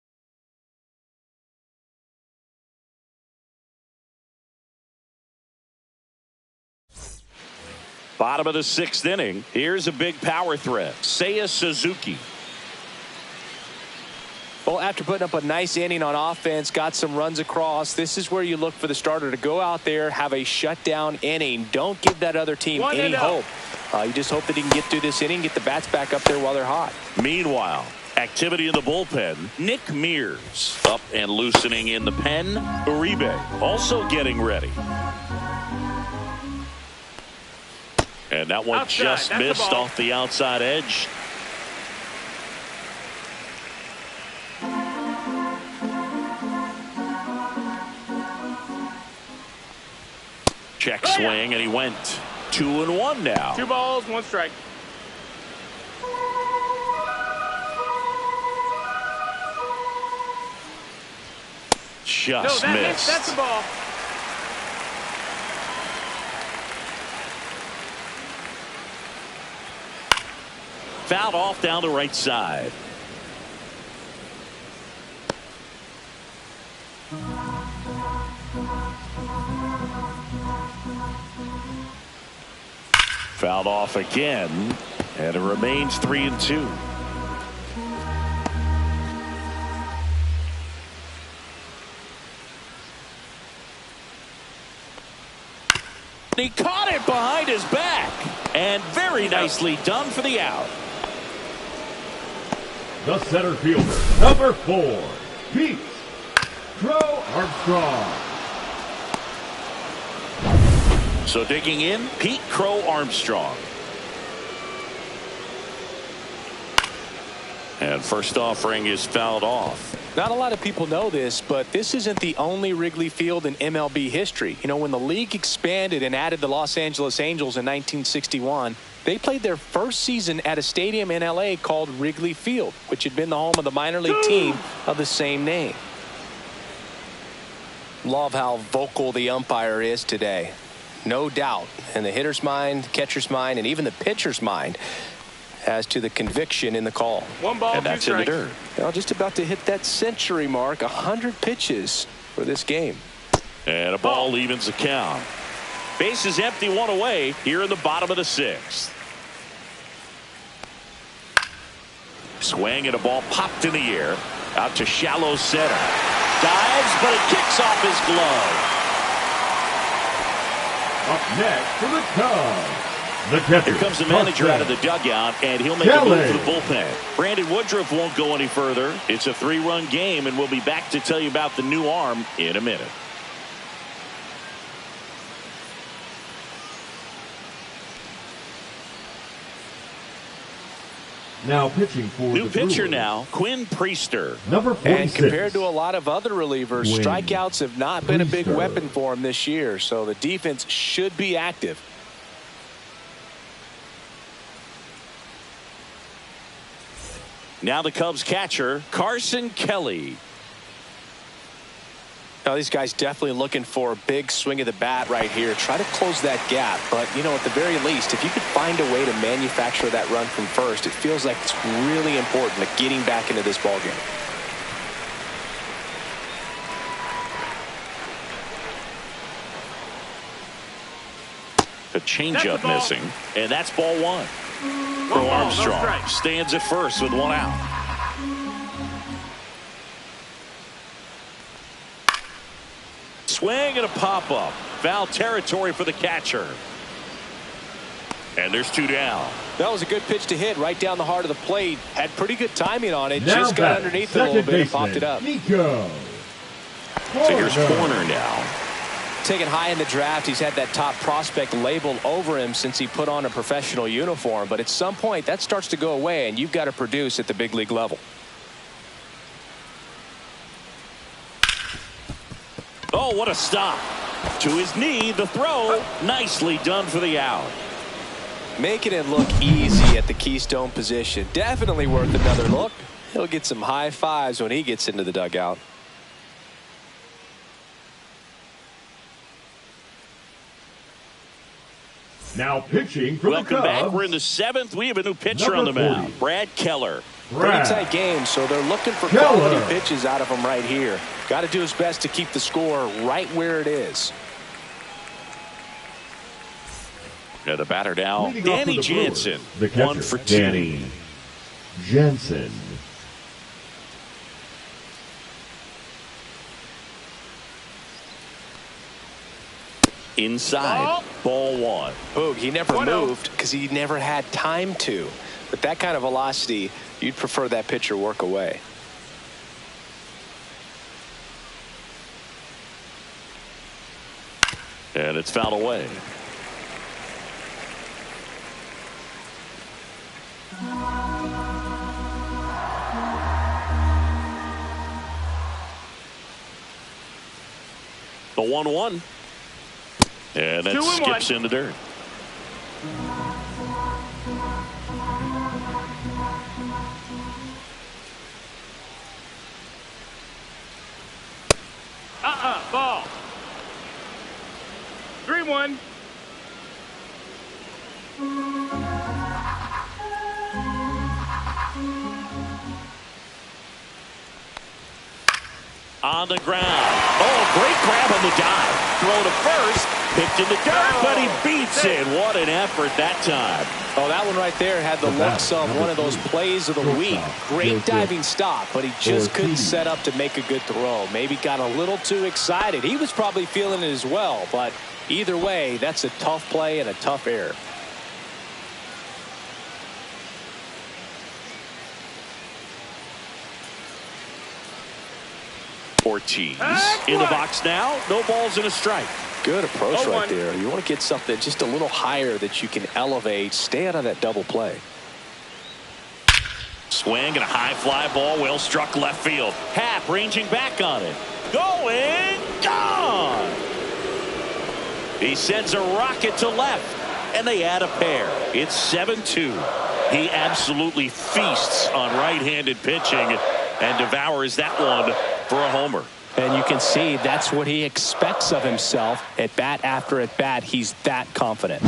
Bottom of the 6th inning. Here's a big power threat. Seiya Suzuki. Well, after putting up a nice inning on offense, got some runs across, this is where you look for the starter to go out there, have a shutdown inning. Don't give that other team any hope. You just hope that he can get through this inning, get the bats back up there while they're hot. Meanwhile, activity in the bullpen. Nick Mears up and loosening in the pen. Uribe also getting ready. And that one Outside. just That's missed off the outside edge. Check swing, and he went 2-1 now. 2 balls, 1 strike. Just No, that missed. That's the ball. Fouled off down the right side. Fouled off again, and it remains 3-2. He caught it behind his back, and very nicely done for the out. The center fielder, number 4, Pete Crow Armstrong. So digging in, Pete Crow Armstrong. And first offering is fouled off. Not a lot of people know this, but this isn't the only Wrigley Field in MLB history. You know, when the league expanded and added the Los Angeles Angels in 1961, they played their first season at a stadium in L.A. called Wrigley Field, which had been the home of the minor league team of the same name. Love how vocal the umpire is today. No doubt in the hitter's mind, catcher's mind, and even the pitcher's mind as to the conviction in the call. One ball, and two that's strikes. in the dirt. Now just about to hit that century mark. 100 pitches for this game. And a ball evens the count. Bases empty, one away here in the bottom of the 6th. Swing and a ball popped in the air. Out to shallow center. Dives, but it kicks off his glove. Up next for the Cubs, the catcher. Here comes the manager out of the dugout, and he'll make a move for the bullpen. Brandon Woodruff won't go any further. It's a 3-run game, and we'll be back to tell you about the new arm in a minute. Now pitching for New the pitcher Brewers, now, Quinn Priester. number 46. And compared to a lot of other relievers, Quinn strikeouts have not been a big Priester. weapon for him this year. So the defense should be active. Now the Cubs catcher, Carson Kelly. Now these guys definitely looking for a big swing of the bat right here. Try to close that gap. But, you know, at the very least, if you could find a way to manufacture that run from first, it feels like it's really important to getting back into this ball game. A changeup missing, and that's ball 1. For One ball, Armstrong. no strike. Stands at first with 1 out. Swing and a pop-up. Foul territory for the catcher. And there's 2 down. That was a good pitch to hit right down the heart of the plate. Had pretty good timing on it. Now Just got batting, underneath it a little second bit and popped it up. Nico. So here's Corner now. Taken high in the draft, he's had that top prospect label over him since he put on a professional uniform. But at some point, that starts to go away, and you've got to produce at the big league level. Oh, what a stop. To his knee, the throw. Nicely done for the out. Making it look easy at the keystone position. Definitely worth another look. He'll get some high fives when he gets into the dugout. Now pitching for Welcome the Cubs. back. We're in the 7th. We have a new pitcher on the Number 40. mound. Brad Keller. Pretty tight game, so they're looking for Keller. quality pitches out of him right here. Got to do his best to keep the score right where it is. Yeah, the batter now, Leading off for Danny the Brewers, Jansen. the catcher, 1 for 2. Danny Jansen. Inside. Ball 1. Boog, he never 1-0. moved because he never had time to. With that kind of velocity, you'd prefer that pitcher work away. And it's fouled away. The 1-1. And that 2-1. skips in the dirt. Ball. 3-1. On the ground. Oh, great grab on the dive. Throw to first. Picked in the dirt, but he beats it. What an effort that time. Oh, that one right there had the looks of one of those plays of the week. Great diving stop, but he just couldn't set up to make a good throw. Maybe got a little too excited. He was probably feeling it as well, but either way, that's a tough play and a tough error. Ortiz in the box now. No balls and a strike. Good approach 0-1. right there. You want to get something just a little higher that you can elevate. Stay out of that double play. Swing and a high fly ball. Well struck left field. Happ ranging back on it. Going. Gone. He sends a rocket to left. And they add a pair. It's 7-2. He absolutely feasts on right-handed pitching and devours that one for a homer. And you can see that's what he expects of himself at bat after at bat. He's that confident.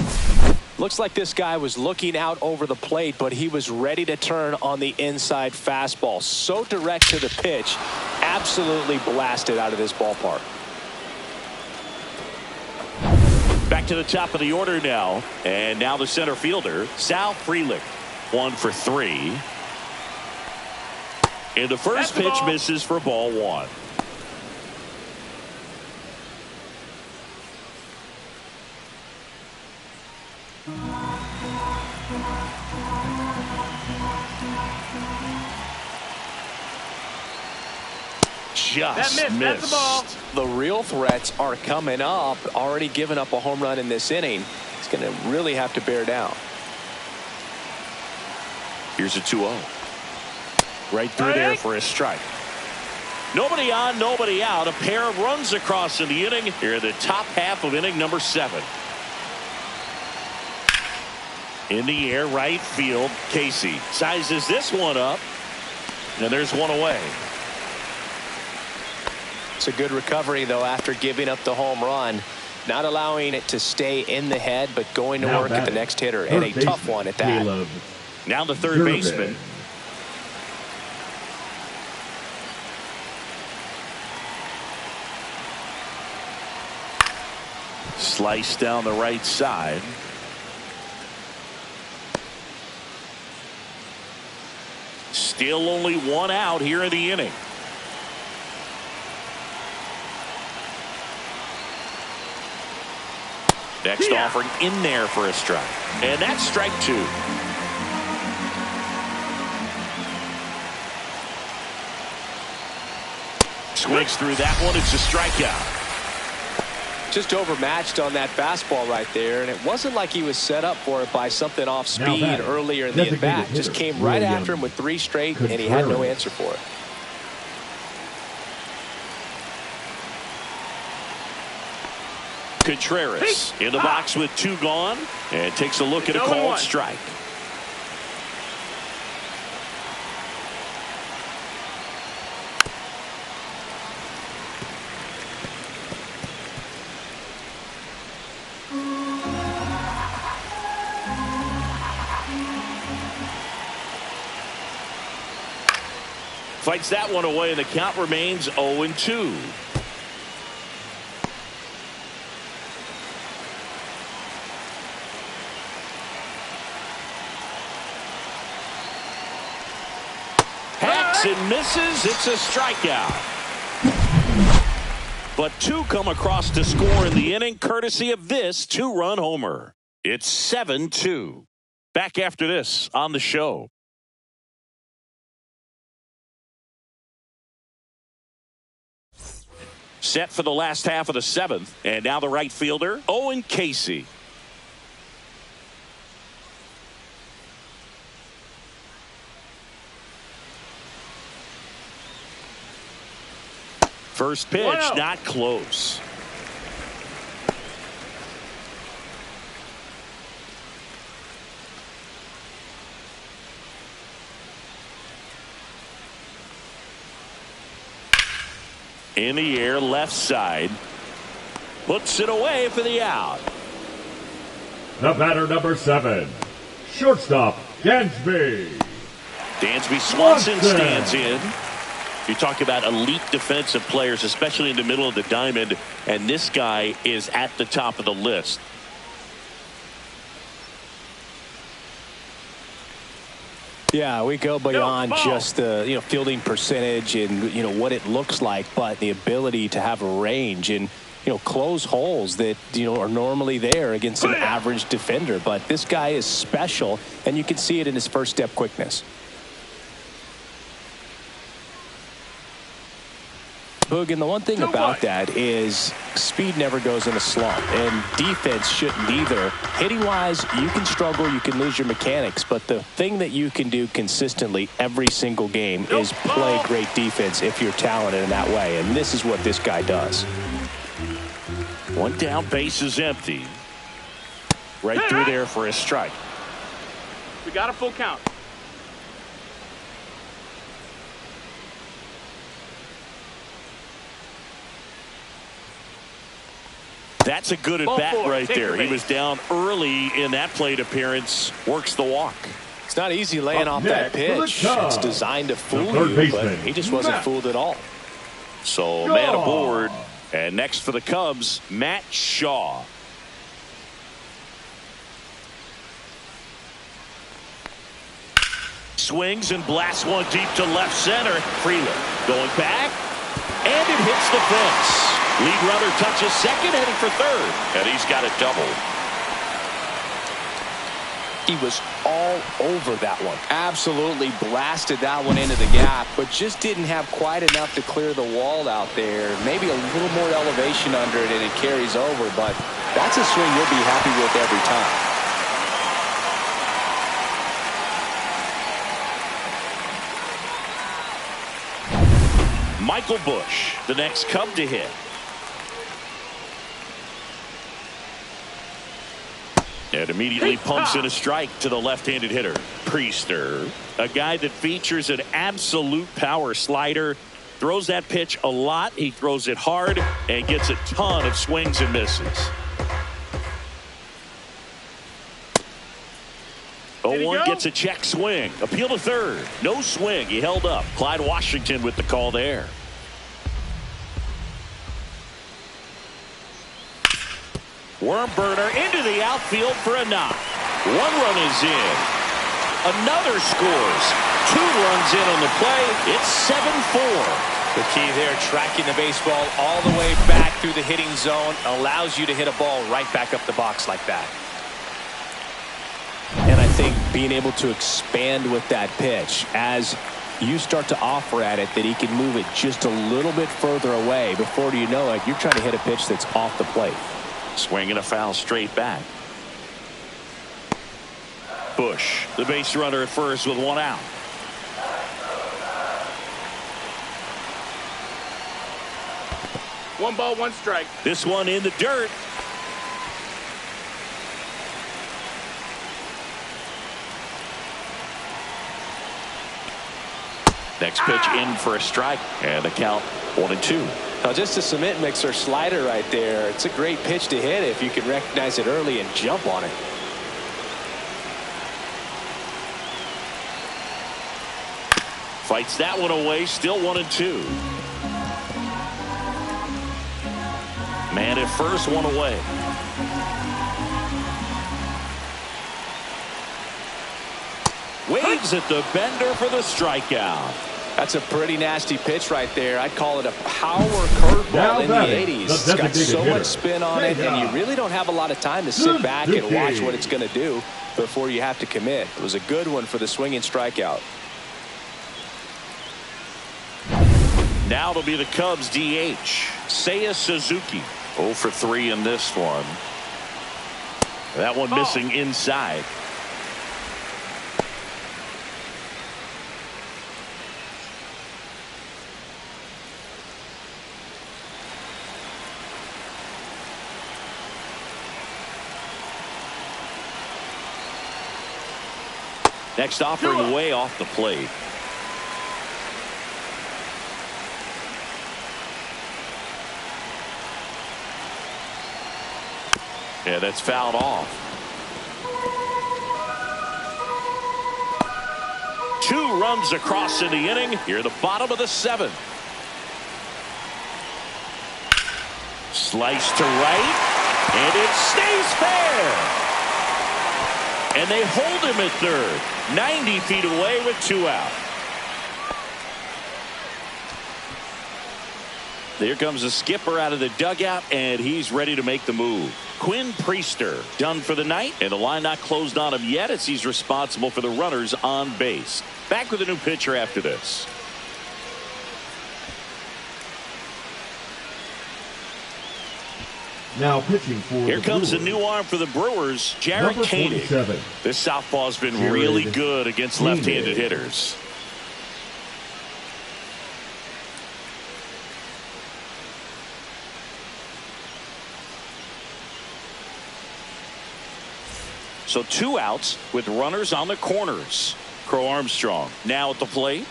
Looks like this guy was looking out over the plate, but he was ready to turn on the inside fastball. So direct to the pitch, absolutely blasted out of this ballpark. Back to the top of the order now. And now the center fielder, Sal Frelick. 1 for 3. And the first pitch misses for ball 1. Just missed. The real threats are coming up. Already given up a home run in this inning. He's going to really have to bear down. Here's a 2-0. Right through there for a strike. Nobody on, nobody out. A pair of runs across in the inning. Here in the top half of inning number 7. In the air, right field. Casey sizes this one up. And there's one away. It's a good recovery, though, after giving up the home run. Not allowing it to stay in the head, but going to work at the next hitter. And a tough one at that. Now the third baseman. Slice down the right side. Still only one out here in the inning. Next offering in there for a strike. And that's strike 2. Swings through that one. It's a strikeout. Just overmatched on that fastball right there. And it wasn't like he was set up for it by something off speed earlier in the at-bat. Just came right after him with 3 straight, and he had no answer for it. Contreras in the box with 2 gone and takes a look at a called strike. Fights that one away, and the count remains 0-2. And misses. It's a strikeout. But 2 come across to score in the inning, courtesy of this 2-run homer. It's 7-2. Back after this on the show. Set for the last half of the 7th. And now the right fielder, Owen Casey. First pitch, not close. In the air, left side. Puts it away for the out. The batter, number 7. Shortstop, Dansby. Dansby Swanson stands in. You talk about elite defensive players, especially in the middle of the diamond, and this guy is at the top of the list. Yeah, we go beyond just the fielding percentage and what it looks like, but the ability to have a range and close holes that are normally there against an average defender. But this guy is special, and you can see it in his first step quickness. Boog, and the one thing about that is speed never goes in a slump, and defense shouldn't either. Hitting-wise, you can struggle, you can lose your mechanics, but the thing that you can do consistently every single game is play great defense if you're talented in that way, and this is what this guy does. 1 down, base is empty. Right through there for a strike. We got a full count. That's a good at-bat right there. He was down early in that plate appearance. Works the walk. It's not easy laying off that pitch. It's designed to fool you, but he just wasn't fooled at all. So a man aboard. And next for the Cubs, Matt Shaw. Swings and blasts one deep to left center. Freeland going back, and it hits the fence. Lead runner touches second, heading for third, and he's got a double. He was all over that one. Absolutely blasted that one into the gap, but just didn't have quite enough to clear the wall out there. Maybe a little more elevation under it, and it carries over, but that's a swing you'll be happy with every time. Michael Busch, the next Cub to hit. And immediately pumps in a strike to the left-handed hitter. Priester, a guy that features an absolute power slider. Throws that pitch a lot. He throws it hard and gets a ton of swings and misses. 0-1 gets a check swing. Appeal to third. No swing. He held up. Clyde Washington with the call there. Worm burner into the outfield for a knock. One run is in. Another scores. 2 runs in on the play. It's 7-4. The key there, tracking the baseball all the way back through the hitting zone, allows you to hit a ball right back up the box like that. And I think being able to expand with that pitch as you start to offer at it, that he can move it just a little bit further away. Before you know it, you're trying to hit a pitch that's off the plate. Swing and a foul straight back. Busch, the base runner at first with 1 out. One ball, one strike. This one in the dirt. Next pitch in for a strike, and the count 1-2. Now just a cement mixer slider right there. It's a great pitch to hit if you can recognize it early and jump on it. Fights that one away. Still 1-2. Man at first, 1 away. Waves at the bender for the strikeout. That's a pretty nasty pitch right there. I'd call it a power curveball in the 80s. It's got so much spin on it, and you really don't have a lot of time to sit back and watch what it's going to do before you have to commit. It was a good one for the swinging strikeout. Now it'll be the Cubs DH, Seiya Suzuki. 0 for 3 in this one. That one missing inside. Next offering way off the plate. Yeah, that's fouled off. 2 runs across in the inning. Here, the bottom of the 7th. Slice to right, and it stays fair. And they hold him at third. 90 feet away with 2 out. There comes the skipper out of the dugout, and he's ready to make the move. Quinn Priester done for the night, and the line not closed on him yet as he's responsible for the runners on base. Back with a new pitcher after this. Now pitching for Here comes a new arm for the Brewers, Jared Koenig. This southpaw's been really good against left-handed hitters. So 2 outs with runners on the corners. Crow Armstrong now at the plate.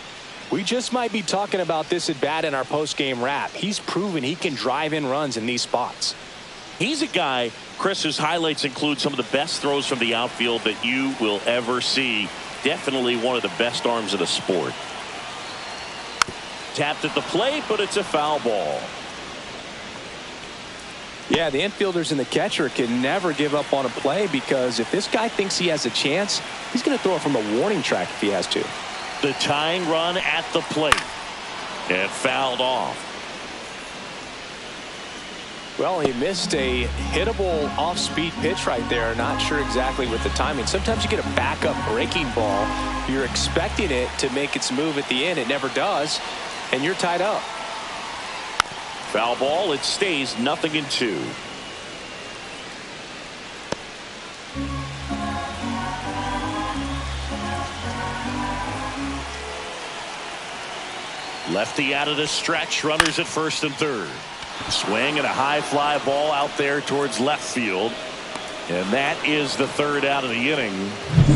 We just might be talking about this at bat in our post-game wrap. He's proven he can drive in runs in these spots. He's a guy, Chris, whose highlights include some of the best throws from the outfield that you will ever see. Definitely one of the best arms of the sport. Tapped at the plate, but it's a foul ball. Yeah, the infielders and the catcher can never give up on a play, because if this guy thinks he has a chance, he's going to throw it from the warning track if he has to. The tying run at the plate. And fouled off. Well, he missed a hittable off-speed pitch right there. Not sure exactly with the timing. Sometimes you get a backup breaking ball. You're expecting it to make its move at the end. It never does, and you're tied up. Foul ball. It stays 0-2. Lefty out of the stretch. Runners at first and third. Swing and a high fly ball out there towards left field. And that is the third out of the inning.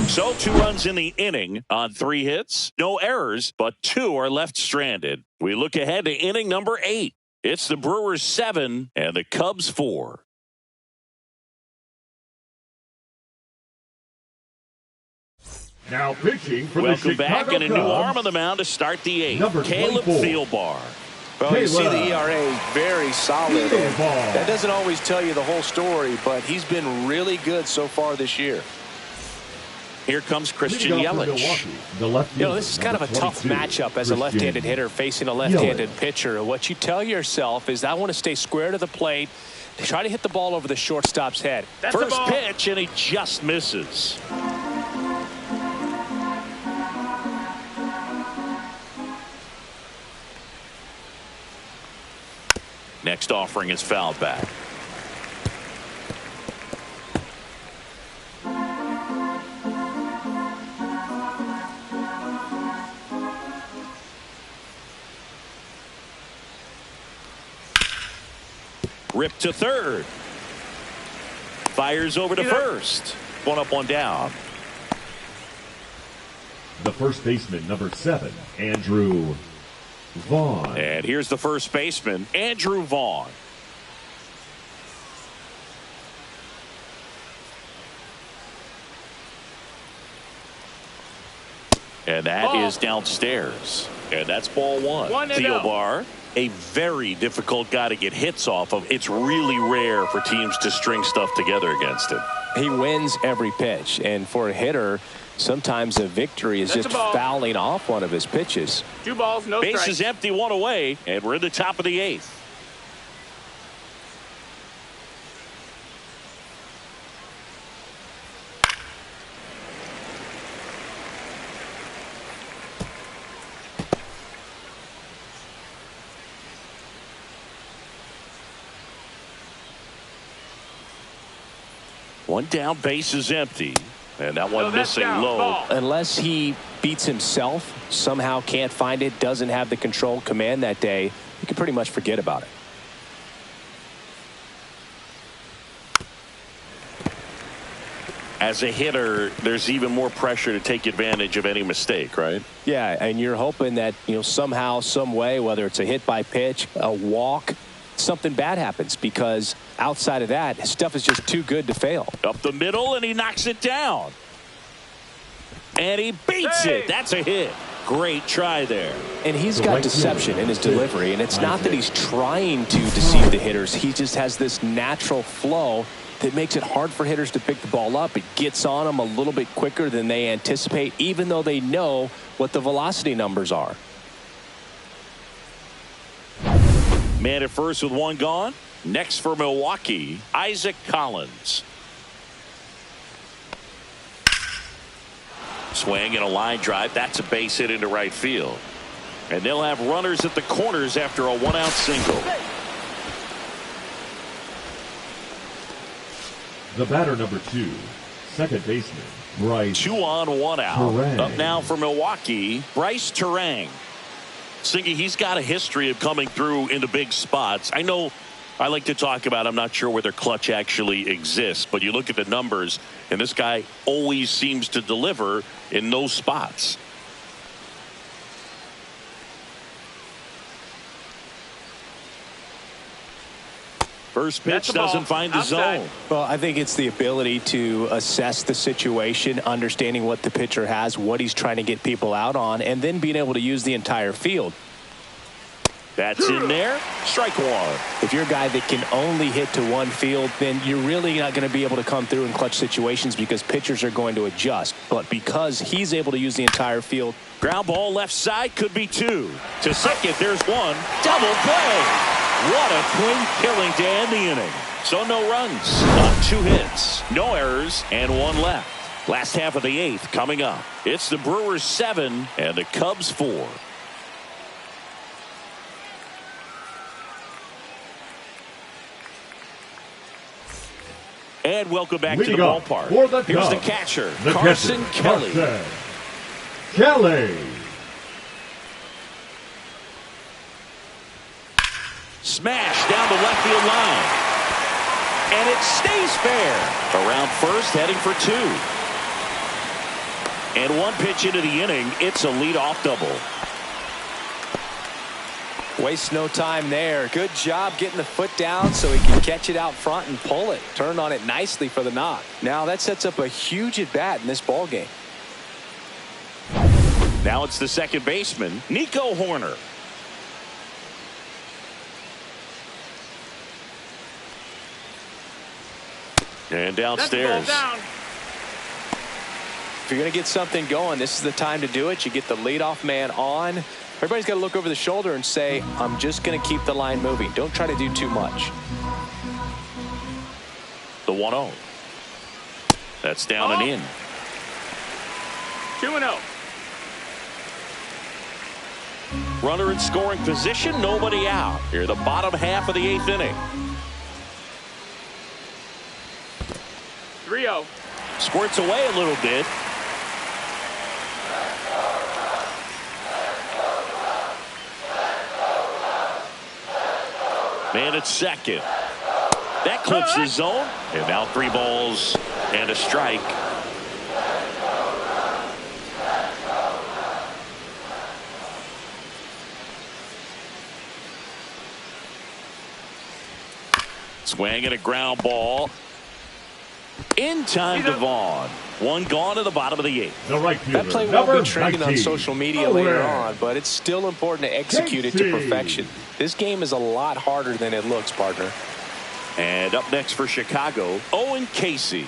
So 2 runs in the inning on 3 hits. No errors, but 2 are left stranded. We look ahead to inning number 8. It's the Brewers 7 and the Cubs 4. Now pitching for Welcome the back, Chicago and a new Cubs, arm on the mound to start the 8th. Number Caleb 24. Thielbar. Well, you see the ERA very solid. Thielbar. That doesn't always tell you the whole story, but he's been really good so far this year. Here comes Christian Leading off for Yelich. Milwaukee, the left You know, this is kind of a fielder, tough number 22, matchup as a Christian left-handed hitter facing a left-handed Yelich. pitcher. What you tell yourself is, I want to stay square to the plate, try to hit the ball over the shortstop's head. That's the First ball. pitch, and he just misses. Next offering is fouled back. Ripped to third. Fires over to first. 1 up, 1 down. The first baseman, number 7, Andrew Vaughn. And here's the first baseman, Andrew Vaughn. And that is downstairs. And that's ball 1. 1-0. Thielbar, a very difficult guy to get hits off of. It's really rare for teams to string stuff together against him. He wins every pitch, and for a hitter, sometimes a victory is That's just a ball. fouling off one of his pitches. 2 balls, no Base strikes. is empty, 1 away, and we're in the top of the 8th. One down, base is empty. And that one No, that's missing down. low. Ball. Unless he beats himself, somehow can't find it, doesn't have the control command that day, you can pretty much forget about it. As a hitter, there's even more pressure to take advantage of any mistake, right? Yeah, and you're hoping that, somehow, some way, whether it's a hit by pitch, a walk, something bad happens, because outside of that, stuff is just too good to fail. Up the middle, and he knocks it down. And he beats it. That's a hit. Great try there. And he's The got right deception fielder, in his delivery, and it's not that Isaac. he's trying to deceive the hitters. He just has this natural flow that makes it hard for hitters to pick the ball up. It gets on them a little bit quicker than they anticipate, even though they know what the velocity numbers are. Man at first with 1 gone. Next for Milwaukee, Isaac Collins. Swing and a line drive. That's a base hit into right field. And they'll have runners at the corners after a 1-out single. The batter, number 2, second baseman, Bryce 2 on, 1 out. Turang. Up now for Milwaukee, Bryce Turang. Singy, he's got a history of coming through in the big spots. I know I like to talk about, I'm not sure whether clutch actually exists, but you look at the numbers, and this guy always seems to deliver in those spots. First pitch doesn't find the zone. Well, I think it's the ability to assess the situation, understanding what the pitcher has, what he's trying to get people out on, and then being able to use the entire field. That's in there. Strike one. If you're a guy that can only hit to one field, then you're really not going to be able to come through in clutch situations because pitchers are going to adjust. But because he's able to use the entire field. Ground ball left side, could be two. To second, there's one. Double play. What a clean killing to end the inning. So no runs on 2 hits, no errors, and 1 left. Last half of the 8th coming up. It's the Brewers 7 and the Cubs 4. And welcome back to the ballpark. Here's the catcher, Carson Kelly. Smash down the left field line. And it stays fair. Around first, heading for 2. And 1 pitch into the inning, it's a leadoff double. Waste no time there. Good job getting the foot down so he can catch it out front and pull it. Turned on it nicely for the knock. Now that sets up a huge at bat in this ball game. Now it's the second baseman, Nico Horner. And downstairs. If you're going to get something going, this is the time to do it. You get the leadoff man on. Everybody's got to look over the shoulder and say, I'm just going to keep the line moving. Don't try to do too much. The 1-0. That's down and in. 2-0. Runner in scoring position, nobody out. Here, the bottom half of the 8th inning. 3-0. Squirts away a little bit. Man at second. That clips the zone. And now 3 balls and a strike. Swing and a ground ball. In time to Vaughn. 1 gone to the bottom of the 8th. The right fielder, that play won't be trending on social media later on, but it's still important to execute it to perfection. This game is a lot harder than it looks, partner. And up next for Chicago, Owen Casey.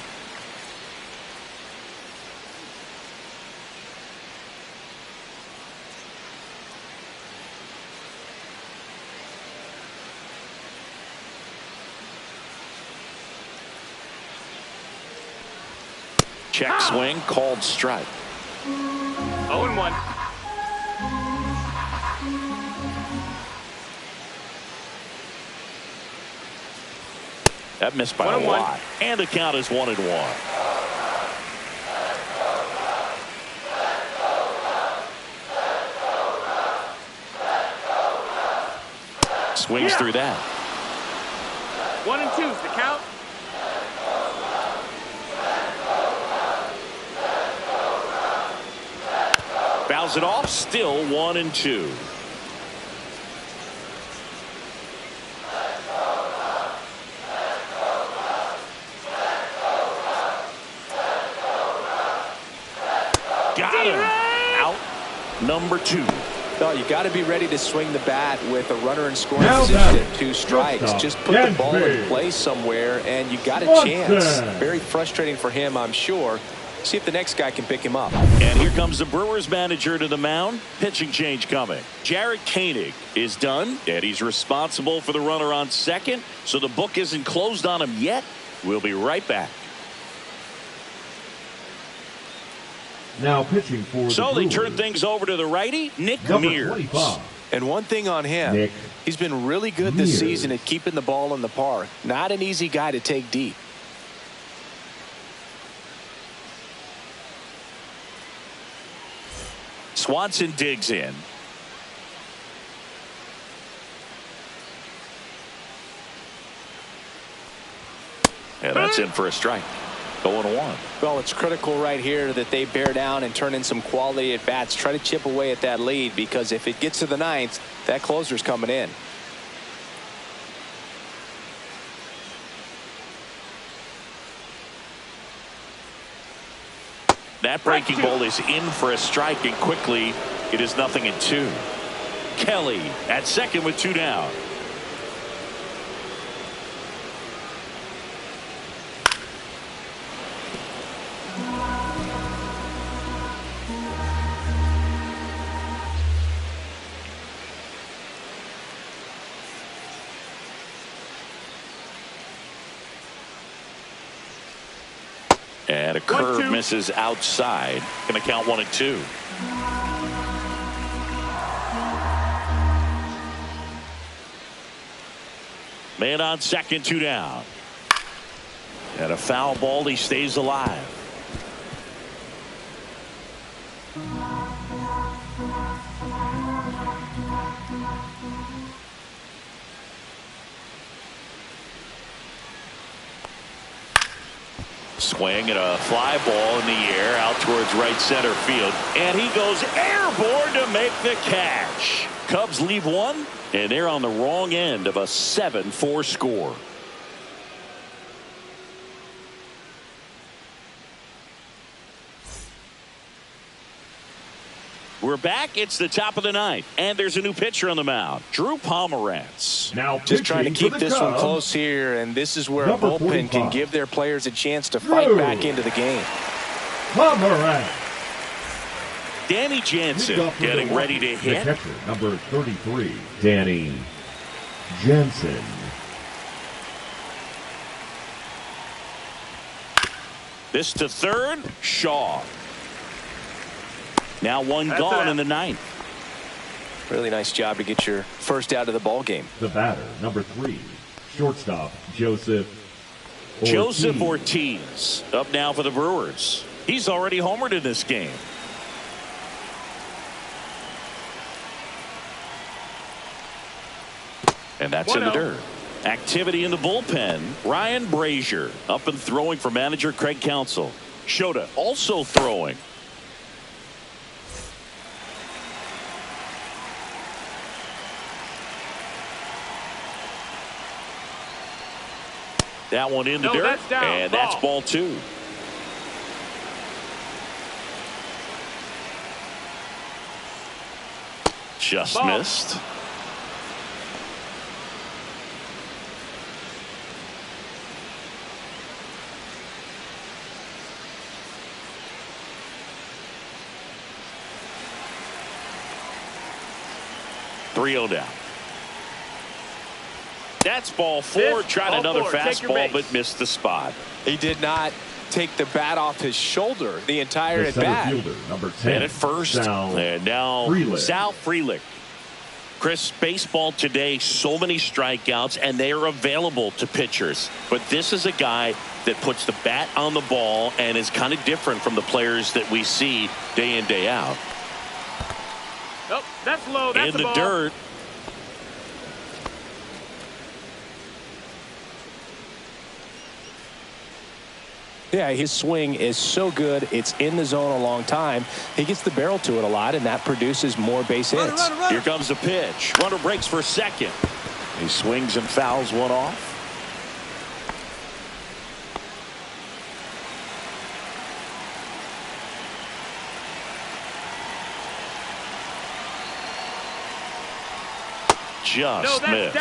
Check swing, called strike. 0-1. That missed by a lot. And the count is 1-1. Swings through that. 1-2 is the count. Fouls it off, still 1-2. Got him. Out number 2. No, you got to be ready to swing the bat with a runner in scoring position at 2 strikes. Just put the ball in place somewhere and you got a chance. Very frustrating for him, I'm sure. See if the next guy can pick him up. And here comes the Brewers manager to the mound. Pitching change coming. Jared Koenig is done, and he's responsible for the runner on second. So the book isn't closed on him yet. We'll be right back. Now pitching for so the they turn things over to the righty, Nick Mears. And one thing on him, he's been really good this season at keeping the ball in the park. Not an easy guy to take deep. Swanson digs in. And that's in for a strike. 0-1. Well, it's critical right here that they bear down and turn in some quality at bats. Try to chip away at that lead, because if it gets to the 9th, that closer's coming in. That breaking ball is in for a strike, and quickly it is 0-2. Kelly at second with 2 down. And a curve misses outside. Going to count 1-2. Man on second, 2 down. And a foul ball. He stays alive. Swing and a fly ball in the air out towards right center field. And he goes airborne to make the catch. Cubs leave one, and they're on the wrong end of a 7-4 score. We're back. It's the top of the ninth, and there's a new pitcher on the mound, Drew Pomerantz. Now just trying to keep this one close here, and this is where a bullpen can give their players a chance to fight back into the game. Pomerantz. Danny Jansen getting ready to hit. The catcher, number 33, Danny Jansen. This to third, Shaw. Now one gone in the ninth. Really nice job to get your first out of the ball game. The batter, number 3, shortstop, Joseph Ortiz. Up now for the Brewers. He's already homered in this game. And that's in the dirt. Activity in the bullpen. Ryan Brazier up and throwing for manager Craig Counsell. Shota also throwing. That one in the dirt, and that's ball 2. Just missed. Three-0 down. That's ball 4. Tried another fastball, but missed the spot. He did not take the bat off his shoulder the entire at bat. Fielder, number 10, and at first, and now Sal Frelick. Chris, baseball today, so many strikeouts, and they are available to pitchers. But this is a guy that puts the bat on the ball and is kind of different from the players that we see day in, day out. Oh, that's low. That's in the dirt. Yeah, his swing is so good. It's in the zone a long time. He gets the barrel to it a lot, and that produces more base hits. Here comes the pitch. Runner breaks for second. He swings and fouls one off. Just missed.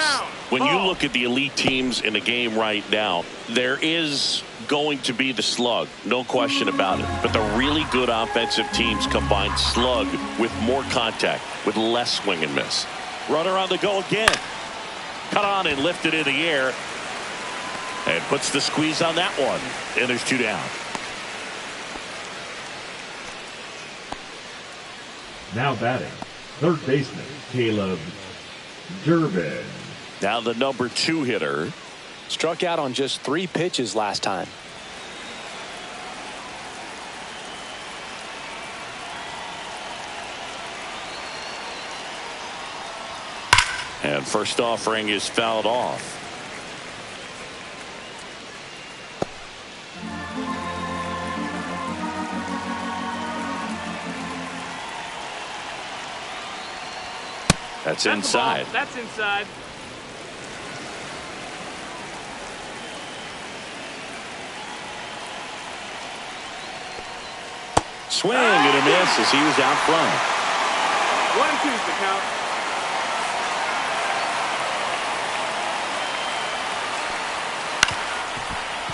When you look at the elite teams in the game right now, there is going to be the slug, no question about it. But the really good offensive teams combine slug with more contact, with less swing and miss. Runner on the go again. Cut on and lifted in the air. And puts the squeeze on that one. And there's 2 down. Now batting, third baseman, Caleb Durbin. Now the number 2 hitter. Struck out on just 3 pitches last time. And first offering is fouled off. That's inside. That's inside. Swing and a miss as he was out front. 1-2 the count.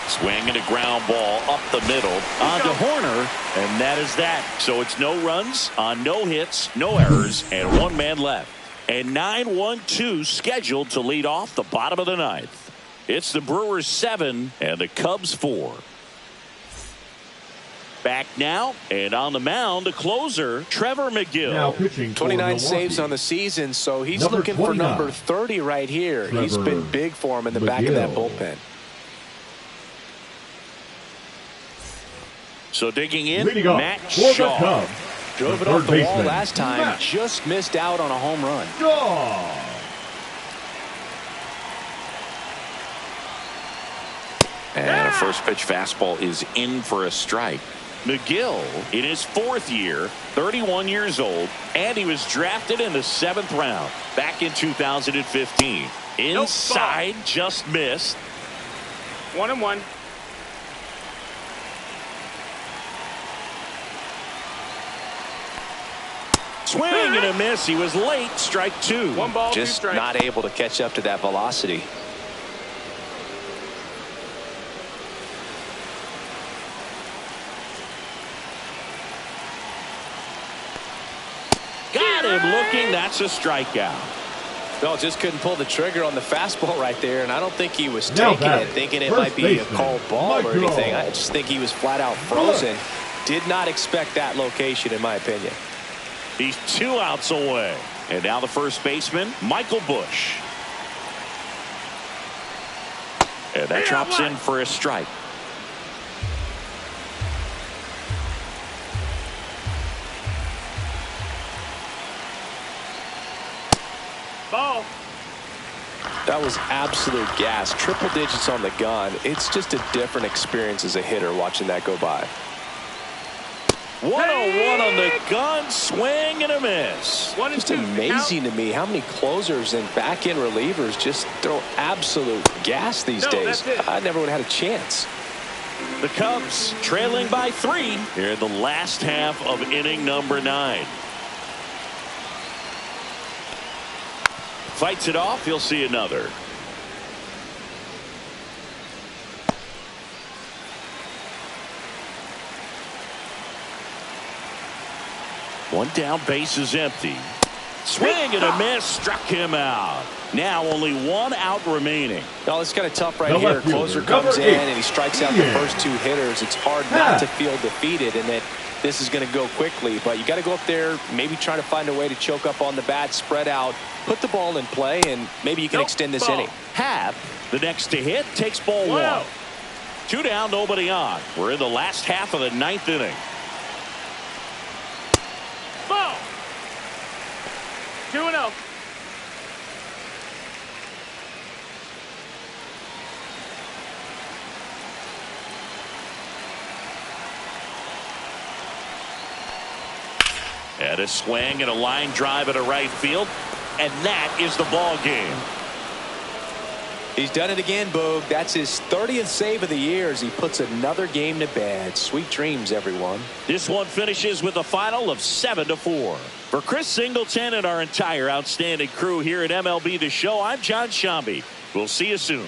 Swing and a ground ball up the middle on to Horner, and that is that. So it's no runs on no hits, no errors, and one man left. And 9-1-2 scheduled to lead off the bottom of the ninth. It's the Brewers 7 and the Cubs 4. Back now, and on the mound, the closer, Trevor McGill. Now pitching 29 saves on the season, so he's looking for number 30 right here. He's been big for him in the back of that bullpen. So digging in, Matt Shaw. Drove it off the wall last time, just missed out on a home run. And a first pitch fastball is in for a strike. McGill in his 4th year, 31 years old, and he was drafted in the 7th round back in 2015. Inside, just missed. 1-1. Swing and a miss. He was late. Strike 2. 1 ball, 2 Just strikes. not able to catch up to that velocity. Got him looking. That's a strikeout. No, just couldn't pull the trigger on the fastball right there, and I don't think he was taking it, thinking it might be a called ball or anything. I just think he was flat out frozen. Did not expect that location, in my opinion. He's 2 outs away. And now the first baseman, Michael Bush. And that drops in for a strike. Ball. That was absolute gas. Triple digits on the gun. It's just a different experience as a hitter watching that go by. 101 on the gun, swing and a miss. Just amazing to me how many closers and back-end relievers just throw absolute gas these days. I never would have had a chance. The Cubs trailing by 3 here in the last half of inning number 9. Fights it off. He'll see another. One down, base is empty. Swing and a miss, struck him out. Now only 1 out remaining. No, it's kind of tough right here. Closer comes in and he strikes out the first 2 hitters. It's hard not to feel defeated and that this is going to go quickly. But you got to go up there, maybe try to find a way to choke up on the bat, spread out, put the ball in play, and maybe you can extend this inning. Happ, the next to hit, takes ball 1. 2 down, nobody on. We're in the last half of the 9th inning. Ball. 2-0. And a swing and a line drive at a right field. And that is the ball game. He's done it again, Boog. That's his 30th save of the year as he puts another game to bed. Sweet dreams, everyone. This one finishes with a final of 7-4. For Chris Singleton and our entire outstanding crew here at MLB The Show, I'm John Shambi. We'll see you soon.